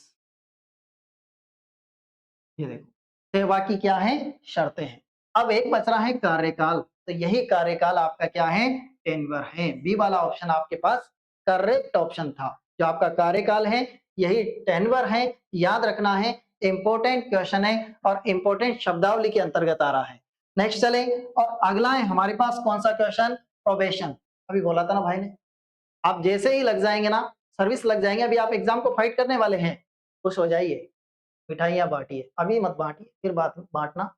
ये देखो, सेवा की क्या है? शर्तें हैं। अब एक बच रहा है कार्यकाल, तो यही कार्यकाल आपका क्या है? टेन्योर है। बी वाला ऑप्शन आपके पास करेक्ट ऑप्शन था। जो आपका कार्यकाल है यही टेन्योर है। याद रखना है, इंपॉर्टेंट क्वेश्चन है और इंपॉर्टेंट शब्दावली के अंतर्गत आ रहा है। नेक्स्ट चले, और अगला है हमारे पास कौन सा क्वेश्चन? प्रोबेशन। अभी बोला था ना भाई ने, आप जैसे ही लग जाएंगे ना, सर्विस लग जाएंगे, अभी आप एग्जाम को फाइट करने वाले हैं, खुश हो जाइए, मिठाइयाँ बाँटिए, अभी मत बाँटिए, फिर बात बाँटना।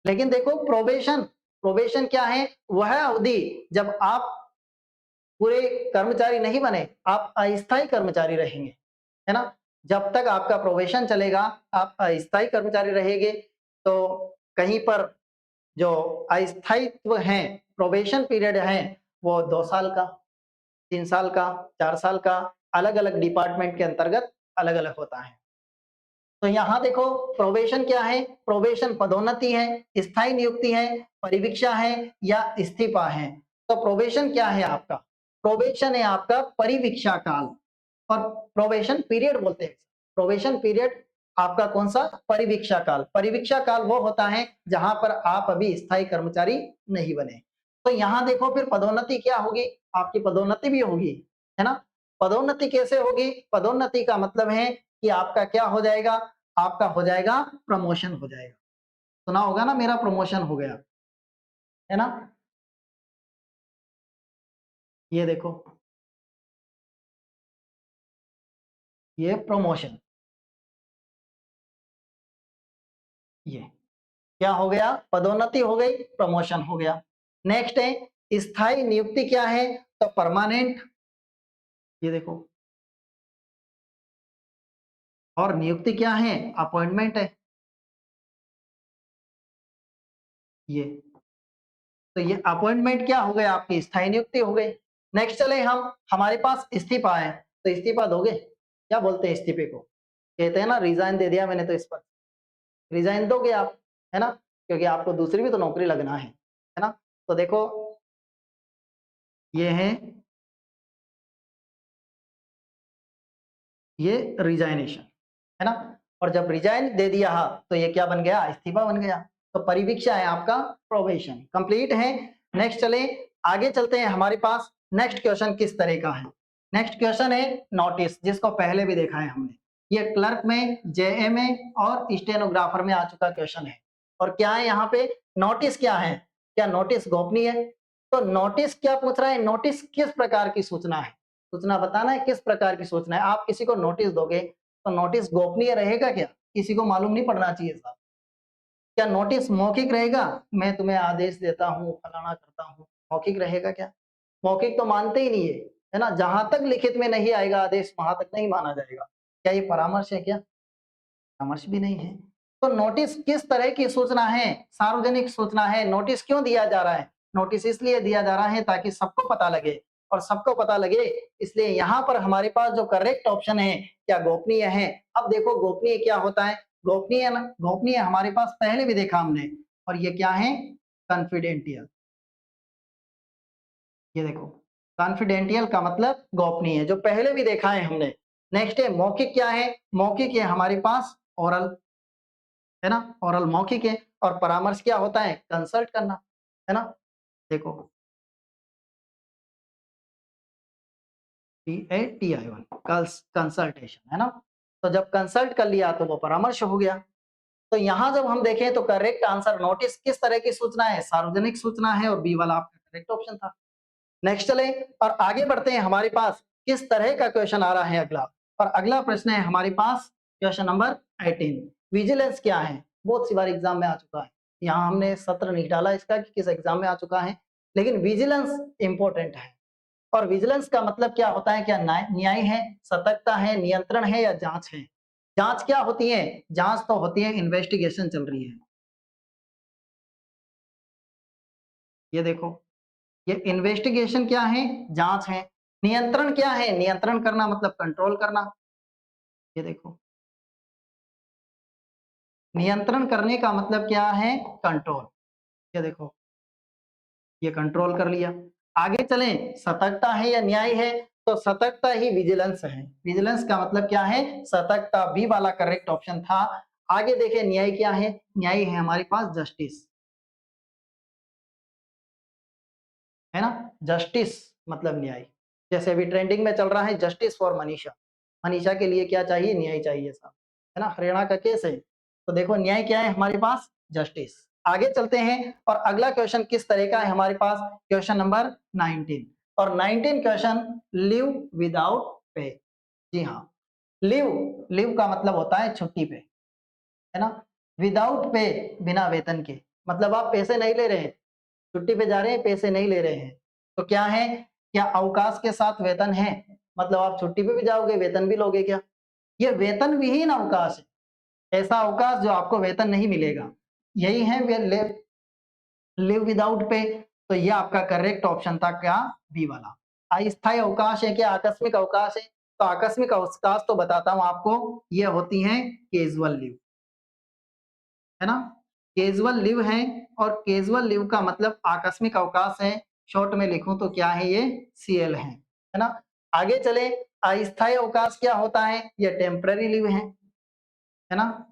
लेकिन देखो प्रोबेशन, प्रोबेशन क्या है? वह अवधि जब आप पूरे कर्मचारी नहीं बने, आप अस्थायी कर्मचारी रहेंगे, है ना? जब तक आपका प्रोबेशन चलेगा, आप अस्थायी कर्मचारी रहेंगे, तो कहीं पर जो अस्थायित्व है, प्रोबेशन पीरियड है, वो 2 साल का, 3 साल का, 4 साल का, अलग-अलग डिपार्टमेंट के अंतर्गत अलग-अलग होता है। तो यहाँ देखो प्रोबेशन क्या है? प्रोबेशन पदोन्नति है, स्थायी नियुक्ति है, परिवीक्षा है या इस्तीफा है। तो प्रोबेशन क्या है आपका? प्रोबेशन है आपका परिवीक्षा काल, और प्रोबेशन पीरियड बोलते हैं। प्रोबेशन पीरियड आपका कौन सा? परिवीक्षा काल। परिवीक्षा काल वो होता है जहां पर आप अभी स्थायी कर्मचारी नहीं बने। तो यहाँ देखो फिर पदोन्नति क्या होगी? आपकी पदोन्नति भी होगी, है ना? पदोन्नति कैसे होगी? पदोन्नति का मतलब है कि आपका क्या हो जाएगा? आपका हो जाएगा प्रमोशन हो जाएगा। सुना होगा ना, मेरा प्रमोशन हो गया, है ना? ये देखो, ये प्रमोशन, ये क्या हो गया? पदोन्नति हो गई, प्रमोशन हो गया। नेक्स्ट है स्थायी नियुक्ति क्या है? तो परमानेंट, ये देखो। और नियुक्ति क्या है? अपॉइंटमेंट है, ये। तो ये अपॉइंटमेंट क्या हो गए? आपकी स्थायी नियुक्ति हो गई। नेक्स्ट चले हम, हमारे पास इस्तीफा है, तो इस्तीफा दोगे? क्या बोलते हैं इस्तीफे को? कहते हैं ना रिजाइन दे दिया मैंने तो इस पर, रिजाइन दोगे आप, है ना? क्योंकि आपको दूसरी भी तो नौकरी लगना है ना? तो देखो ये है, ये रिजाइनेशन, है ना? और जब रिजाइन दे दिया तो ये क्या बन गया? इस्तीफा बन गया। तो परिवीक्षा है आपका प्रोबेशन। कंप्लीट है। नेक्स्ट चले, आगे चलते हैं। हमारे पास नेक्स्ट क्वेश्चन किस तरह का है? नेक्स्ट क्वेश्चन है नोटिस, जिसको पहले भी देखा है हमने। ये क्लर्क में, जेए में और स्टेनोग्राफर में आ चुका क्वेश्चन है। और क्या है यहाँ पे? नोटिस क्या है? क्या नोटिस गोपनीय है? तो नोटिस क्या पूछ रहा है? नोटिस किस प्रकार की सूचना है? सूचना बताना है किस प्रकार की सूचना है। आप किसी को नोटिस दोगे तो नोटिस गोपनीय रहेगा क्या? किसी को मालूम नहीं पड़ना चाहिए साहब। क्या नोटिस मौखिक रहेगा? मैं तुम्हें आदेश देता हूँ, फलाना करता हूँ, मौखिक रहेगा क्या? मौखिक तो मानते ही नहीं है ना? जहां तक लिखित में नहीं आएगा आदेश, वहां तक नहीं माना जाएगा। क्या ये परामर्श है क्या? परामर्श भी नहीं है। तो नोटिस किस तरह की सूचना है? सार्वजनिक सूचना है। नोटिस क्यों दिया जा रहा है? नोटिस इसलिए दिया जा रहा है ताकि सबको पता लगे, और सबको पता लगे इसलिए यहाँ पर हमारे पास जो करेक्ट ऑप्शन है, क्या गोपनीय है? अब देखो गोपनीय क्या होता है। गोपनीय ना, गोपनीय हमारे पास पहले भी देखा हमने, और ये क्या है? कॉन्फिडेंटियल। ये देखो, कॉन्फिडेंटियल का मतलब गोपनीय, जो पहले भी देखा है हमने। नेक्स्ट है मौखिक। क्या है? मौखिक है हमारे पास ओरल, है ना? ओरल मौखिक है। और परामर्श क्या होता है? कंसल्ट करना, है ना? देखो, CATI1 कंसल्टेशन, है ना? तो जब कंसल्ट कर लिया तो वो परामर्श हो गया। तो यहाँ जब हम देखें तो करेक्ट आंसर नोटिस किस तरह की सूचना है? सार्वजनिक सूचना है, और बी वाला आपका करेक्ट ऑप्शन था। नेक्स्ट चले और आगे बढ़ते हैं। हमारे पास किस तरह का क्वेश्चन आ रहा है अगला? और अगला प्रश्न है हमारे पास क्वेश्चन नंबर 18। विजिलेंस क्या है? बहुत सी बार एग्जाम में आ चुका है। यहाँ हमने सत्र नहीं डाला इसका कि किस एग्जाम में आ चुका है, लेकिन विजिलेंस इंपॉर्टेंट है। और विजिलेंस का मतलब क्या होता है? क्या न्याय है, सतर्कता है, नियंत्रण है, या जांच है? जांच क्या होती है? जांच तो होती है, इन्वेस्टिगेशन चल रही है। ये देखो, ये इन्वेस्टिगेशन क्या है? जांच है। नियंत्रण क्या है? नियंत्रण करना मतलब कंट्रोल करना। ये देखो, नियंत्रण करने का मतलब क्या है? कंट्रोल। ये देखो, ये कंट्रोल कर लिया। आगे चलें, सतर्कता है या न्याय है? तो सतर्कता ही विजिलेंस है। विजिलेंस का मतलब क्या है? सतर्कता। बी वाला करेक्ट ऑप्शन था। आगे देखें, न्याय क्या है? न्याय है हमारे पास जस्टिस, है ना? जस्टिस मतलब न्याय। जैसे अभी ट्रेंडिंग में चल रहा है जस्टिस फॉर मनीषा। मनीषा के लिए क्या चाहिए? न्याय चाहिए साहब, है ना? हरियाणा का केस है। तो देखो न्याय क्या है हमारे पास? जस्टिस। आगे चलते हैं और अगला क्वेश्चन किस तरह का है हमारे पास? Question number 19। और 19 क्वेश्चन, लिव विदाउट पे। जी हाँ, लिव, लिव का मतलब होता है छुट्टी पे, है ना? विदाउट पे, बिना वेतन के। मतलब आप पैसे नहीं ले रहे हैं, छुट्टी पे जा रहे हैं, पैसे नहीं ले रहे हैं। तो क्या है? क्या अवकाश के साथ वेतन है? मतलब आप छुट्टी पे भी जाओगे, वेतन भी लोगे क्या? ये वेतन विहीन अवकाश है। ऐसा अवकाश जो आपको वेतन नहीं मिलेगा, यही है लिव विदाउट पे। तो ये आपका करेक्ट ऑप्शन था क्या? बी वाला। अस्थायी अवकाश है क्या? आकस्मिक अवकाश है? तो आकस्मिक अवकाश तो बताता हूं आपको, ये होती है केजुअल लीव, है ना? कैजुअल लीव है। और कैजुअल लीव का मतलब आकस्मिक अवकाश है। शॉर्ट में लिखूं तो क्या है? ये CL है ना? आगे चले, अस्थायी अवकाश क्या होता है? ये टेम्पररी लीव है ना?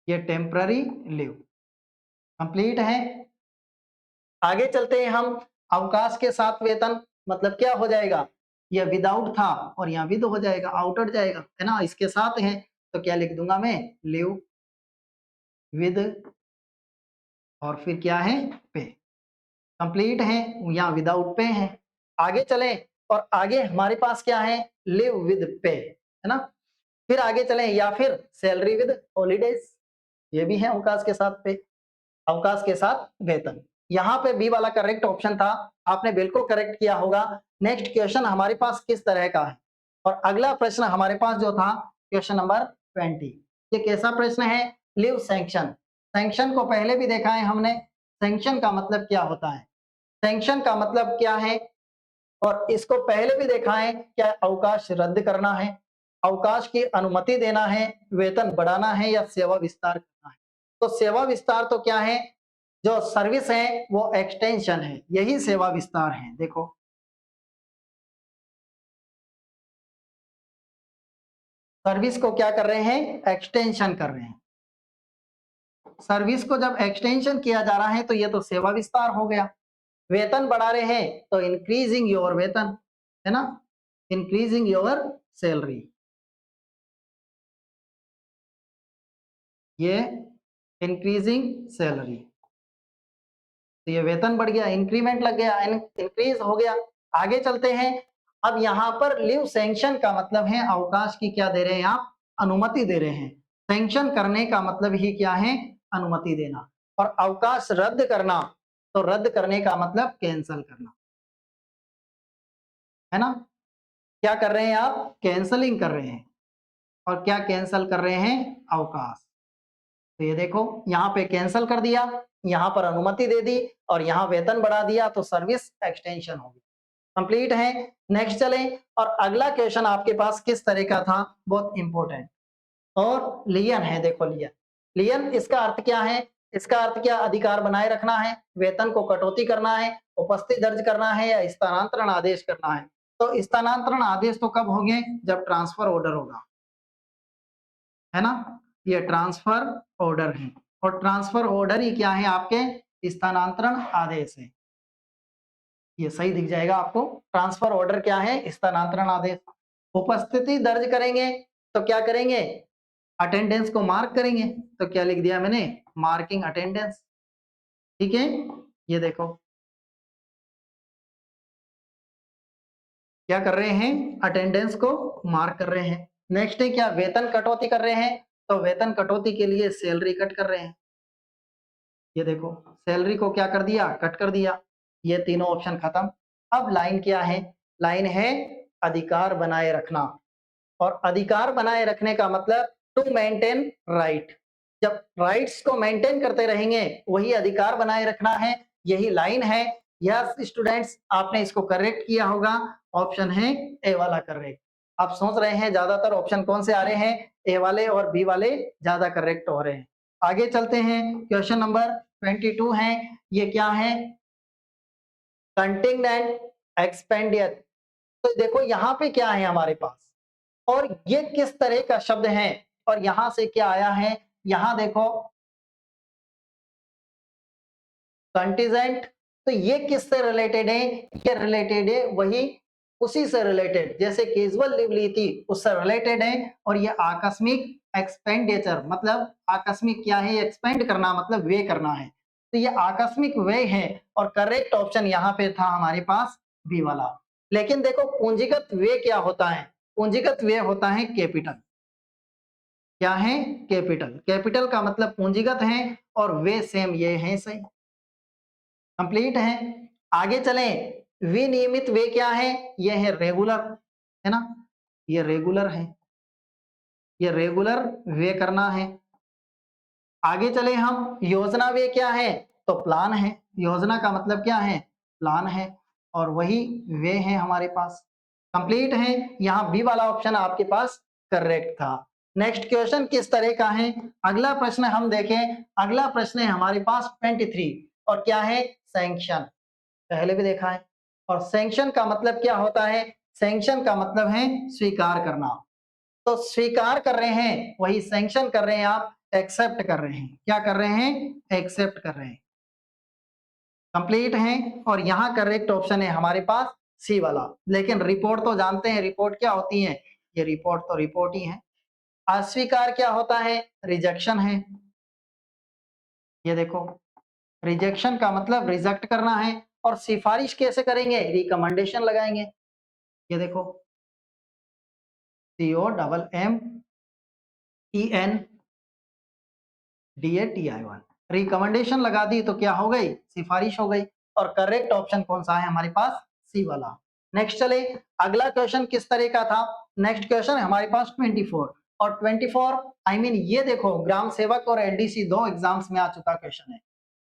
ये टेम्पररी लीव कंप्लीट है। आगे चलते हैं हम, अवकाश के साथ वेतन मतलब क्या हो जाएगा? ये विदाउट था और यहाँ विद हो जाएगा, आउट हट जाएगा, है ना? इसके साथ है तो क्या लिख दूंगा मैं? लीव विद, और फिर क्या है? पे। कंप्लीट है, यहाँ विदाउट पे है। आगे चलें और आगे हमारे पास क्या है? लिव विद पे, है ना? फिर आगे चलें, या फिर सैलरी विद हॉलीडेज, ये भी है अवकाश के साथ पे, अवकाश के साथ वेतन। यहाँ पे बी वाला करेक्ट ऑप्शन था, आपने बिल्कुल करेक्ट किया होगा। नेक्स्ट क्वेश्चन हमारे पास किस तरह का है? और अगला प्रश्न हमारे पास जो था क्वेश्चन नंबर 20, ये कैसा प्रश्न है? Live sanction. सैंक्शन को पहले भी देखा है हमने। सैंक्शन का मतलब क्या होता है? सैंक्शन का मतलब क्या है? और इसको पहले भी देखा है, क्या अवकाश रद्द करना है, अवकाश की अनुमति देना है, वेतन बढ़ाना है, या सेवा विस्तार करना है? तो सेवा विस्तार तो क्या है? जो सर्विस है वो एक्सटेंशन है, यही सेवा विस्तार है। देखो, सर्विस को क्या कर रहे हैं? एक्सटेंशन कर रहे हैं। सर्विस को जब एक्सटेंशन किया जा रहा है तो ये तो सेवा विस्तार हो गया। वेतन बढ़ा रहे हैं तो इंक्रीजिंग योर वेतन, है ना, इंक्रीजिंग योर सैलरी, ये इंक्रीजिंग सैलरी, तो ये वेतन बढ़ गया, इंक्रीमेंट लग गया, इंक्रीज हो गया। आगे चलते हैं। अब यहाँ पर लीव सैंक्शन का मतलब है अवकाश की क्या दे रहे हैं आप, अनुमति दे रहे हैं। सैंक्शन करने का मतलब ही क्या है, अनुमति देना। और अवकाश रद्द करना, तो रद्द करने का मतलब कैंसल करना, है ना। क्या कर रहे हैं आप, कैंसलिंग कर रहे हैं। और क्या कैंसल कर रहे हैं, अवकाश। तो ये देखो यहाँ पे कैंसल कर दिया, यहाँ पर अनुमति दे दी और यहाँ वेतन बढ़ा दिया, तो सर्विस एक्सटेंशन हो गई। कंप्लीट है। नेक्स्ट चलें। और अगला क्वेश्चन आपके पास किस तरह का था, बहुत इंपॉर्टेंट और लियन है। देखो लियन, लियन इसका अर्थ क्या है, इसका अर्थ क्या, अधिकार बनाए रखना है, वेतन को कटौती करना है, उपस्थिति दर्ज करना है या स्थानांतरण आदेश करना है। तो स्थानांतरण आदेश तो कब होंगे, जब ट्रांसफर ऑर्डर होगा, है ना। ये ट्रांसफर ऑर्डर है और ट्रांसफर ऑर्डर ही क्या है, आपके स्थानांतरण आदेश है। ये सही दिख जाएगा आपको, ट्रांसफर ऑर्डर क्या है, स्थानांतरण आदेश। उपस्थिति दर्ज करेंगे तो क्या करेंगे, अटेंडेंस को मार्क करेंगे, तो क्या लिख दिया मैंने, मार्किंग अटेंडेंस। ठीक है, ये देखो क्या कर रहे हैं, अटेंडेंस को मार्क कर रहे हैं। नेक्स्ट है क्या, वेतन कटौती कर रहे हैं, तो वेतन कटौती के लिए सैलरी कट कर रहे हैं। ये देखो सैलरी को क्या कर दिया, कट कर दिया। ये तीनों ऑप्शन खत्म। अब लाइन क्या है, लाइन है अधिकार बनाए रखना। और अधिकार बनाए रखने का मतलब टू मेंटेन राइट। जब राइट्स को मेंटेन करते रहेंगे वही अधिकार बनाए रखना है, यही लाइन है। यस स्टूडेंट्स, आपने इसको करेक्ट किया होगा, ऑप्शन है ए वाला करेक्ट। आप सोच रहे हैं ज्यादातर ऑप्शन कौन से आ रहे हैं, ए वाले और बी वाले ज्यादा करेक्ट हो रहे हैं। आगे चलते हैं, क्वेश्चन नंबर 22 है। ये क्या है, कंटिजेंट एक्सपेंडिचर। तो देखो यहाँ पे क्या है हमारे पास, और ये किस तरह का शब्द है और यहां से क्या आया है। यहां देखो कंटिजेंट, तो ये किससे रिलेटेड है, ये रिलेटेड है वही उसी से रिलेटेड, जैसे कैजुअल लीव ली थी उससे रिलेटेड है। और ये आकस्मिक एक्सपेंडिचर, मतलब आकस्मिक क्या है, एक्सपेंड करना मतलब व्यय करना है, तो ये आकस्मिक व्यय है। और करेक्ट ऑप्शन यहाँ पे था हमारे पास बी वाला। लेकिन देखो पूंजीगत व्यय क्या होता है, पूंजीगत व्यय होता है कैपिटल। क्या है, कैपिटल। कैपिटल का मतलब पूंजीगत है और वे सेम ये है, सही कंप्लीट है। आगे चलें, विनियमित वे क्या है, ये है रेगुलर, है ना, ये रेगुलर है, ये रेगुलर वे करना है। आगे चले हम, योजना वे क्या है, तो प्लान है, योजना का मतलब क्या है, प्लान है, और वही वे है हमारे पास। कंप्लीट है। यहाँ बी वाला ऑप्शन आपके पास करेक्ट था। नेक्स्ट क्वेश्चन किस तरह का है, अगला प्रश्न हम देखें। अगला प्रश्न है हमारे पास 23 और क्या है, सैंक्शन। पहले भी देखा है। और सैंक्शन का मतलब क्या होता है, सैंक्शन का मतलब है स्वीकार करना। तो स्वीकार कर रहे हैं वही सैंक्शन कर रहे हैं आप, एक्सेप्ट कर रहे हैं। क्या कर रहे हैं, एक्सेप्ट कर रहे हैं। कंप्लीट है। और यहाँ करेक्ट ऑप्शन है हमारे पास सी वाला। लेकिन रिपोर्ट तो जानते हैं, रिपोर्ट क्या होती है, ये रिपोर्ट तो रिपोर्ट ही है। अस्वीकार क्या होता है, रिजेक्शन है। ये देखो रिजेक्शन का मतलब रिजेक्ट करना है। और सिफारिश कैसे करेंगे, रिकमेंडेशन लगाएंगे। ये देखो COMMENTENDATI1, रिकमेंडेशन लगा दी तो क्या हो गई, सिफारिश हो गई। और करेक्ट ऑप्शन कौन सा है हमारे पास, सी वाला। नेक्स्ट चले, अगला क्वेश्चन किस तरह का था। नेक्स्ट क्वेश्चन है हमारे पास 24 और 24 ये देखो ग्राम सेवक और एलडीसी दो एग्जाम्स में आ चुका क्वेश्चन है।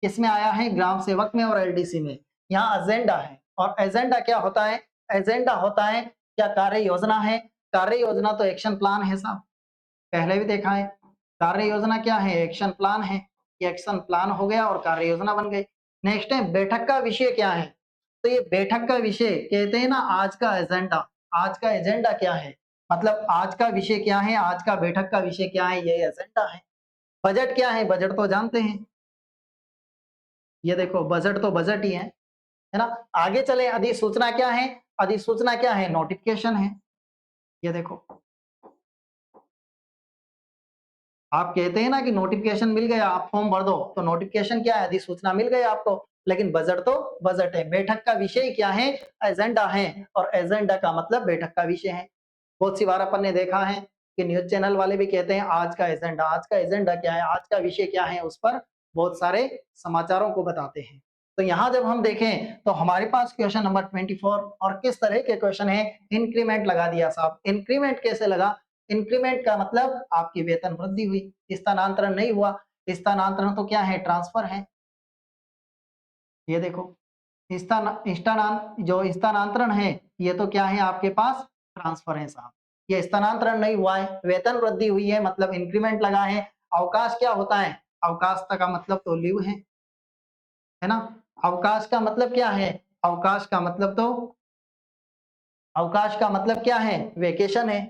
इसमें आया है ग्राम सेवक में और एलडीसी में। यहाँ एजेंडा है, और एजेंडा क्या होता है, एजेंडा होता है क्या, कार्य योजना है। कार्य योजना तो एक्शन प्लान है साहब, पहले भी देखा है। कार्य योजना क्या है, एक्शन प्लान है। ये एक्शन प्लान हो गया और कार्य योजना बन गई। नेक्स्ट है बैठक का विषय क्या है, तो ये बैठक का विषय कहते हैं ना आज का एजेंडा। आज का एजेंडा क्या है, मतलब आज का विषय क्या है, आज का बैठक का विषय क्या है, ये एजेंडा है। बजट क्या है? बजट तो जानते हैं। ये देखो बजट तो बजट ही है ना? आगे चले, अधिसूचना क्या है? अधिसूचना क्या है? नोटिफिकेशन है। ये देखो, आप कहते हैं ना कि नोटिफिकेशन मिल गया, आप फॉर्म भर दो, तो नोटिफिकेशन क्या है? अधिसूचना मिल गई आपको। लेकिन बजट तो बजट है। बैठक का विषय क्या है? एजेंडा है, और एजेंडा का मतलब बैठक का विषय है। बहुत सी बार अपन ने देखा है कि न्यूज़ चैनल वाले भी कहते हैं आज का एजेंडा क्या है? आज का विषय क्या है? उस पर बहुत सारे समाचारों को बताते हैं। तो यहाँ जब हम देखें तो हमारे पास क्वेश्चन नंबर 24, और किस तरह के क्वेश्चन है? इंक्रीमेंट लगा दिया साहब। इंक्रीमेंट कैसे लगा? इंक्रीमेंट का मतलब आपकी वेतन वृद्धि हुई, स्थानांतरण नहीं हुआ। स्थानांतरण तो क्या है? ट्रांसफर है। ये देखो, जो स्थानांतरण है, ये तो क्या है? आपके पास ट्रांसफर है साहब। ये स्थानांतरण नहीं हुआ है, वेतन वृद्धि हुई है, मतलब इंक्रीमेंट लगा है। अवकाश क्या होता है? अवकाश का मतलब तो लीव है ना? अवकाश का मतलब क्या है? अवकाश का मतलब तो अवकाश का मतलब क्या है? वेकेशन है।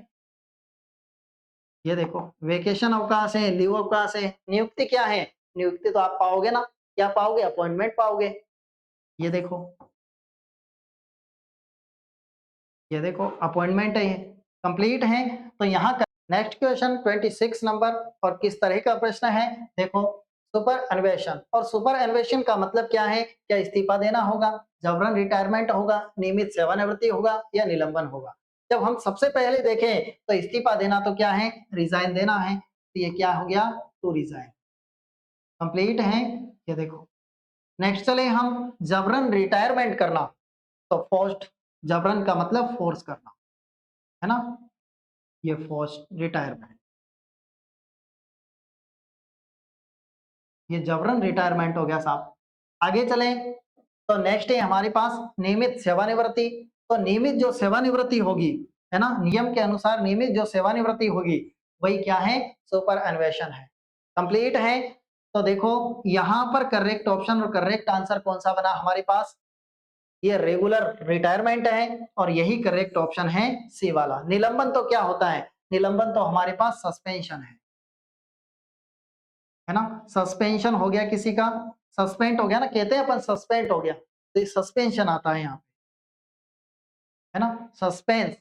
ये देखो, वेकेशन अवकाश है, लीव अवकाश है। नियुक्ति क्या है? नियुक्ति तो आप पाओगे ना, क्या पाओगे? अपॉइंटमेंट पाओगे। ये देखो, ये देखो अपॉइंटमेंट है, ये कंप्लीट है। तो यहाँ का नेक्स्ट क्वेश्चन 26 नंबर, और किस तरह का प्रश्न है? देखो, सुपर अन्वेषण, और सुपर अन्वेषण का मतलब क्या है? क्या इस्तीफा देना होगा, जबरन रिटायरमेंट होगा, नियमित सेवानिवृत्ति होगा, या निलंबन होगा? जब हम सबसे पहले देखें तो इस्तीफा देना तो क्या है? रिजाइन देना है। तो ये क्या हो गया? To resign. कंप्लीट है। ये देखो, नेक्स्ट चले हम, जबरन रिटायरमेंट करना, तो फोर्स्ड, जबरन का मतलब फोर्स करना, है ना? ये फोर्स्ड रिटायरमेंट, ये जबरन रिटायरमेंट हो गया साहब। आगे चले तो नेक्स्ट है हमारे पास नियमित सेवानिवृत्ति। तो नियमित जो सेवानिवृत्ति होगी, है ना, नियम के अनुसार नियमित जो सेवानिवृत्ति होगी, वही क्या है? सुपर अन्वेषण है। कंप्लीट है। तो देखो, यहाँ पर करेक्ट ऑप्शन और करेक्ट आंसर कौन सा बना हमारे पास? ये रेगुलर रिटायरमेंट है, और यही करेक्ट ऑप्शन है, सी वाला। निलंबन तो क्या होता है? निलंबन तो हमारे पास सस्पेंशन है ना? सस्पेंशन हो गया किसी का, सस्पेंड हो गया ना, कहते हैं अपन सस्पेंड हो गया, तो ये सस्पेंशन आता है यहाँ पे, है ना? सस्पेंस,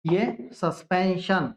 ये सस्पेंशन।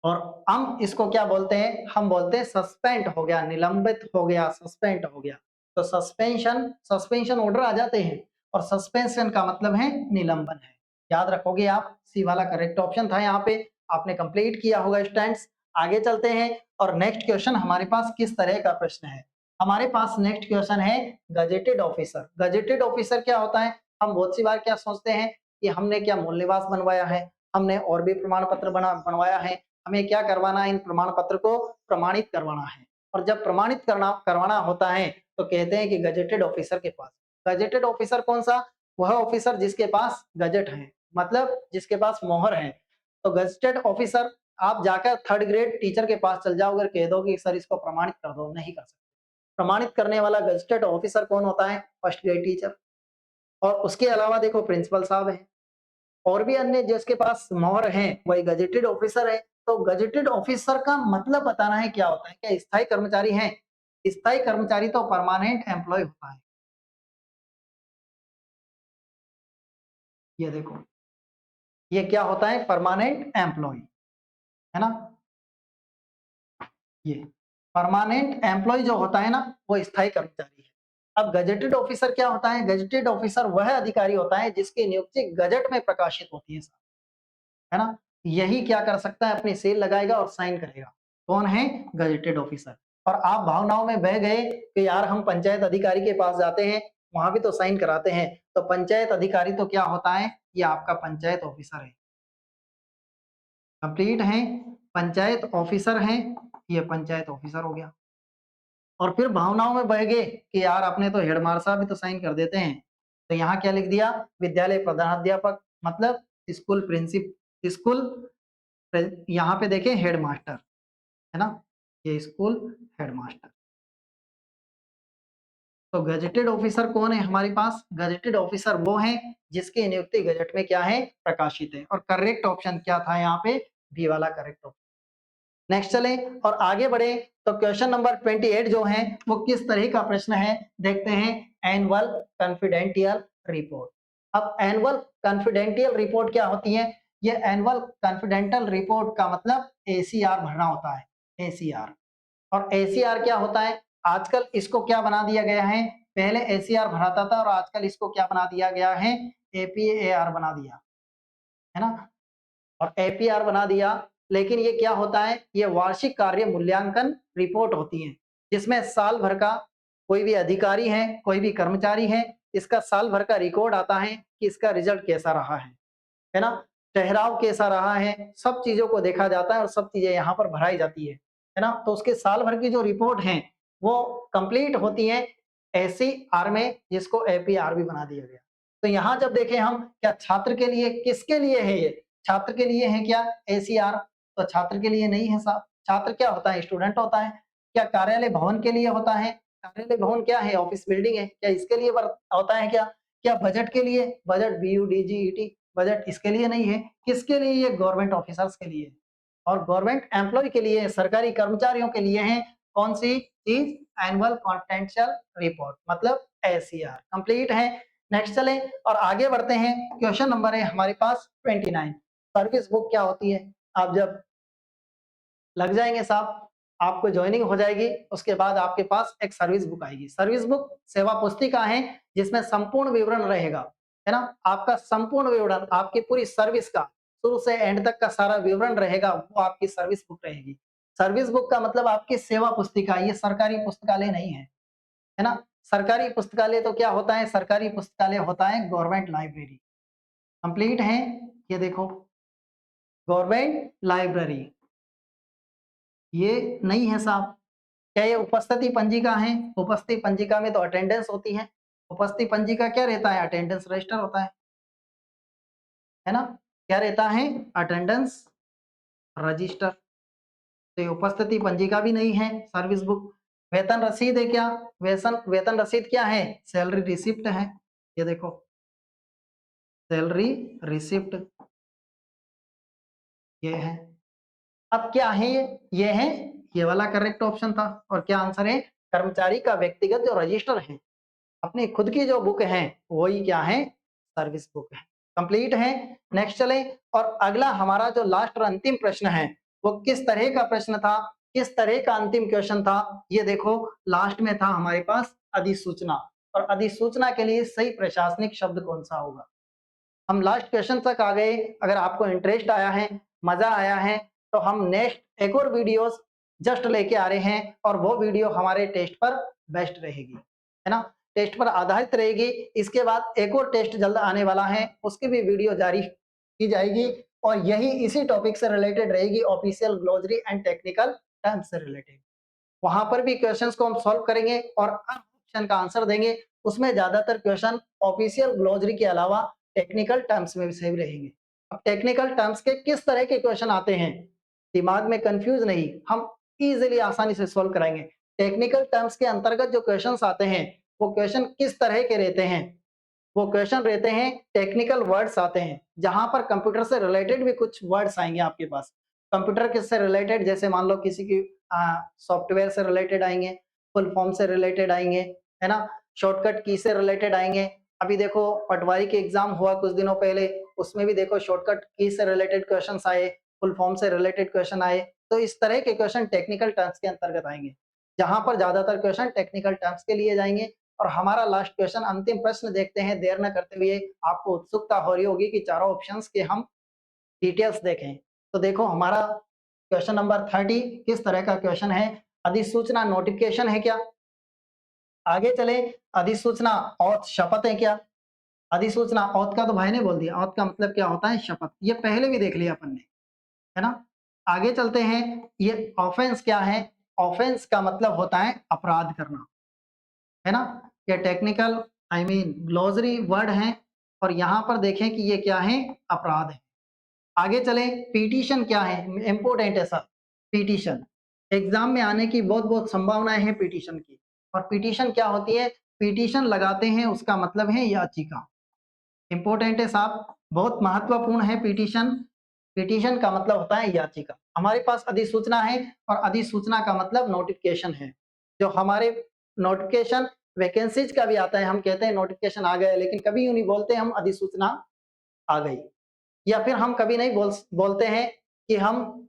और हम इसको क्या बोलते हैं? हम बोलते हैं सस्पेंड हो गया, निलंबित हो गया, सस्पेंड हो गया। तो सस्पेंशन, सस्पेंशन ऑर्डर आ जाते हैं, और सस्पेंशन का मतलब है निलंबन है। याद रखोगे आप, सी वाला करेक्ट ऑप्शन था यहाँ पे। आपने कंप्लीट किया होगा स्टूडेंट्स। आगे चलते हैं, और नेक्स्ट क्वेश्चन हमारे पास किस तरह का प्रश्न है? हमारे पास नेक्स्ट क्वेश्चन है गजेटेड ऑफिसर। गजेटेड ऑफिसर क्या होता है? हम बहुत सी बार क्या सोचते हैं कि हमने क्या मूल निवास बनवाया है, हमने और भी प्रमाण पत्र बनवाया है, हमें क्या करवाना है? इन प्रमाण पत्र को प्रमाणित करवाना है। और जब प्रमाणित करवाना होता है, तो कहते हैं कि गजेटेड ऑफिसर के पास। गजेटेड ऑफिसर कौन सा? वह ऑफिसर जिसके पास गजट है, मतलब जिसके पास मोहर है। तो गजेटेड ऑफिसर, आप जाकर थर्ड ग्रेड टीचर के पास चल जाओ, अगर कह दो कि सर इसको प्रमाणित कर दो, नहीं कर सकते। प्रमाणित करने वाला गजेटेड ऑफिसर कौन होता है? First grade teacher. और उसके अलावा देखो प्रिंसिपल साहब है, और भी अन्य जिसके पास मोहर है, वही गजेटेड ऑफिसर है। तो गजेटेड ऑफिसर का मतलब बताना है क्या होता है? क्या स्थायी कर्मचारी है? स्थायी कर्मचारी तो परमानेंट एम्प्लॉय होता है। ये देखो, ये क्या होता है? परमानेंट एम्प्लॉय, है ना? ये परमानेंट एम्प्लॉय जो होता है ना, वो स्थायी कर्मचारी है। अब गजेटेड ऑफिसर क्या होता है? गजेटेड ऑफिसर वह अधिकारी होता है जिसकी नियुक्ति गजट में प्रकाशित होती है ना? यही क्या कर सकता है? अपनी सील लगाएगा और साइन करेगा। कौन है? Gazetted officer. और आप भावनाओं में बह गए कि यार हम पंचायत अधिकारी के पास जाते हैं, वहां भी तो साइन कराते हैं। तो पंचायत अधिकारी तो क्या होता है? ये आपका पंचायत ऑफिसर है। कंप्लीट है। पंचायत ऑफिसर है, ये पंचायत ऑफिसर हो गया। और फिर भावनाओं में बह गए कि यार अपने तो हेडमास्टर साहब भी तो साइन कर देते हैं, तो यहाँ क्या लिख दिया? विद्यालय प्रधानाध्यापक, मतलब स्कूल प्रिंसिप, स्कूल, यहाँ पे देखें हेडमास्टर, है ना? ये स्कूल हेडमास्टर। तो गजेटेड ऑफिसर कौन है हमारे पास? गजेटेड ऑफिसर वो है जिसकी नियुक्ति गजट में क्या है? प्रकाशित है। और करेक्ट ऑप्शन क्या था यहाँ पे? बी वाला करेक्ट ऑप्शन। नेक्स्ट चलें और आगे बढ़े तो क्वेश्चन नंबर 28 जो है वो किस तरह का प्रश्न है देखते हैं। Annual confidential report. अब एनुअल कॉन्फिडेंशियल रिपोर्ट क्या होती है? ये एनुअल कॉन्फिडेंशियल रिपोर्ट का मतलब एसीआर भरना होता है, एसीआर। और एसीआर क्या होता है? आजकल इसको क्या बना दिया गया है? पहले एसीआर भराता था और आजकल इसको क्या बना दिया गया है? एपीएआर बना दिया, है ना? और एपीआर बना दिया। लेकिन ये क्या होता है? ये वार्षिक कार्य मूल्यांकन रिपोर्ट होती है, जिसमें साल भर का कोई भी अधिकारी है, कोई भी कर्मचारी है, इसका साल भर का रिकॉर्ड आता है कि इसका रिजल्ट कैसा रहा है ना? ठहराव कैसा रहा है, सब चीज़ों को देखा जाता है और सब चीज़ें यहाँ पर भराई जाती है ना? तो उसके साल भर की जो रिपोर्ट है, वो कंप्लीट होती है एसीआर में, जिसको एपीआर भी बना दिया गया। तो यहाँ जब देखें हम, क्या छात्र के लिए, किसके लिए है ये? छात्र के लिए है क्या एसीआर? तो छात्र के लिए नहीं है साहब। छात्र क्या होता है? स्टूडेंट होता है। क्या कार्यालय भवन के लिए होता है? कार्यालय भवन क्या है? ऑफिस बिल्डिंग है। क्या इसके लिए होता है क्या? क्या बजट के लिए? बजट बीयूडीजीईटी बजट इसके लिए नहीं है। किसके लिए? ये गवर्नमेंट ऑफिसर्स के लिए और गवर्नमेंट एम्प्लॉय के लिए, सरकारी कर्मचारियों के लिए है। कौन सी चीज? एनुअल कॉन्फिडेंशियल रिपोर्ट, मतलब एसीआर कंप्लीट है। नेक्स्ट चले और आगे बढ़ते हैं। क्वेश्चन नंबर है हमारे पास 29। सर्विस बुक क्या होती है? आप जब लग जाएंगे साहब, आपको ज्वाइनिंग हो जाएगी, उसके बाद आपके पास एक सर्विस बुक आएगी। सर्विस बुक सेवा पुस्तिका है, जिसमें संपूर्ण विवरण रहेगा, है ना? आपका संपूर्ण विवरण, आपकी पूरी सर्विस का शुरू से एंड तक का सारा विवरण रहेगा, वो आपकी सर्विस बुक रहेगी। सर्विस बुक का मतलब आपकी सेवा पुस्तिका, ये सरकारी पुस्तकालय नहीं है ना? सरकारी पुस्तकालय तो क्या होता है? सरकारी पुस्तकालय होता है गवर्नमेंट लाइब्रेरी। कंप्लीट है, ये देखो, गवर्नमेंट लाइब्रेरी ये नहीं है साहब। क्या ये उपस्थिति पंजिका है? उपस्थिति पंजिका में तो अटेंडेंस होती है। उपस्थिति पंजिका क्या रहता है? अटेंडेंस रजिस्टर होता है ना? क्या रहता है? Attendance register. तो ये उपस्थिति पंजिका भी नहीं है सर्विस बुक। वेतन रसीद है क्या? वेतन रसीद क्या है? सैलरी रिसिप्ट है। ये देखो, सैलरी रिसिप्ट ये है। अब क्या है ये? ये है, ये वाला करेक्ट ऑप्शन था। और क्या आंसर है? कर्मचारी का व्यक्तिगत जो रजिस्टर है, अपनी खुद की जो बुक है, वही क्या है? सर्विस बुक है। कंप्लीट है। नेक्स्ट चले और अगला हमारा जो लास्ट और अंतिम प्रश्न है, वो किस तरह का प्रश्न था? किस तरह का अंतिम क्वेश्चन था? ये देखो, लास्ट में था हमारे पास अधिसूचना। और अधिसूचना के लिए सही प्रशासनिक शब्द कौन सा होगा? हम लास्ट क्वेश्चन तक आ गए। अगर आपको इंटरेस्ट आया है, मजा आया है, तो हम नेक्स्ट एक और वीडियोस जस्ट लेके आ रहे हैं और वो वीडियो हमारे टेस्ट पर बेस्ट रहेगी, है ना? टेस्ट पर आधारित रहेगी। इसके बाद एक और टेस्ट जल्द आने वाला है, उसकी भी वीडियो जारी की जाएगी और यही इसी टॉपिक से रिलेटेड रहेगी, official glossary and technical terms से रिलेटेड। वहां पर भी क्वेश्चंस को हम सॉल्व करेंगे और हर क्वेश्चन का आंसर देंगे। उसमें ज्यादातर क्वेश्चन ऑफिशियल ग्लोसरी के अलावा टेक्निकल टर्म्स में से भी रहेंगे। अब टेक्निकल टर्म्स के किस तरह के क्वेश्चन आते हैं, दिमाग में कंफ्यूज नहीं, हम इजीली आसानी से सॉल्व कराएंगे। टेक्निकल टर्म्स के अंतर्गत जो क्वेश्चंस आते हैं, वो क्वेश्चन किस तरह के रहते हैं? वो क्वेश्चन रहते हैं, टेक्निकल वर्ड्स आते हैं, जहां पर कंप्यूटर से रिलेटेड भी कुछ वर्ड्स आएंगे आपके पास। कंप्यूटर किससे रिलेटेड? जैसे मान लो किसी की सॉफ्टवेयर से रिलेटेड आएंगे, फुल फॉर्म से रिलेटेड आएंगे, है ना? शॉर्टकट की से रिलेटेड आएंगे। अभी देखो, पटवारी के एग्जाम हुआ कुछ दिनों पहले, उसमें भी देखो शॉर्टकट की से रिलेटेड क्वेश्चन आए, फुल फॉर्म से रिलेटेड क्वेश्चन आए। तो इस तरह के क्वेश्चन टेक्निकल टर्म्स के अंतर्गत आएंगे, जहां पर ज्यादातर क्वेश्चन टेक्निकल टर्म्स के लिए जाएंगे। और हमारा लास्ट क्वेश्चन, अंतिम प्रश्न देखते हैं, देर न करते हुए। आपको उत्सुकता हो रही होगी कि चारों ऑप्शंस के हम डिटेल्स देखें। तो देखो, हमारा क्वेश्चन नंबर 30 किस तरह का क्वेश्चन है? अधिसूचना नोटिफिकेशन है क्या? आगे चले, अधिसूचना औथ शपथ है क्या? अधिसूचना औथ का तो भाई ने बोल दिया, औथ का मतलब क्या होता है? शपथ। ये पहले भी देख लिया अपन ने, है ना? आगे चलते हैं, ये ऑफेंस क्या है? ऑफेंस का मतलब होता है अपराध करना, है ना? ये technical I mean glossary word है और यहाँ पर देखें कि ये क्या है? अपराध है। आगे चले, पिटीशन क्या है? इम्पोर्टेंट है सर। पिटीशन एग्जाम में आने की बहुत बहुत संभावनाएं हैं पिटीशन की। और पिटीशन क्या होती है? पिटीशन लगाते हैं, उसका मतलब है याचिका। इंपॉर्टेंट है साहब, बहुत महत्वपूर्ण है पिटीशन। पिटीशन का मतलब होता है याचिका। हमारे पास अधिसूचना है और अधिसूचना का मतलब नोटिफ़िकेशन है। जो हमारे नोटिफ़िकेशन वैकेंसीज़ का भी आता है, हम कहते हैं नोटिफ़िकेशन आ गया, लेकिन कभी यूँ नहीं बोलते हम अधिसूचना आ गई। या फिर हम कभी नहीं बोलते हैं कि हम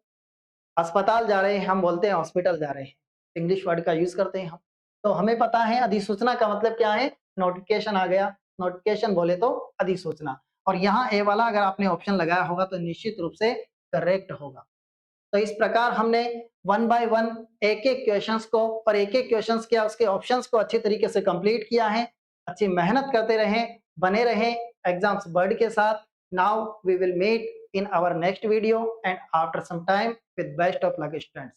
अस्पताल जा रहे हैं, हम बोलते हैं हॉस्पिटल जा रहे हैं। इंग्लिश वर्ड का यूज़ करते हैं हम। तो हमें पता है अधिसूचना का मतलब क्या है, नोटिफ़िकेशन आ गया, नोटिफ़िकेशन बोले तो अधिसूचना। और यहाँ ए वाला अगर आपने ऑप्शन लगाया होगा तो निश्चित रूप से करेक्ट होगा। तो इस प्रकार हमने वन बाय वन एक-एक क्वेश्चंस को और एक-एक क्वेश्चंस क्या उसके ऑप्शंस को अच्छे तरीके से कंप्लीट किया है। अच्छी मेहनत करते रहें, बने रहें एग्ज़ाम्स वर्ड के साथ। Now we will meet in our next video and after some time with best of luck students.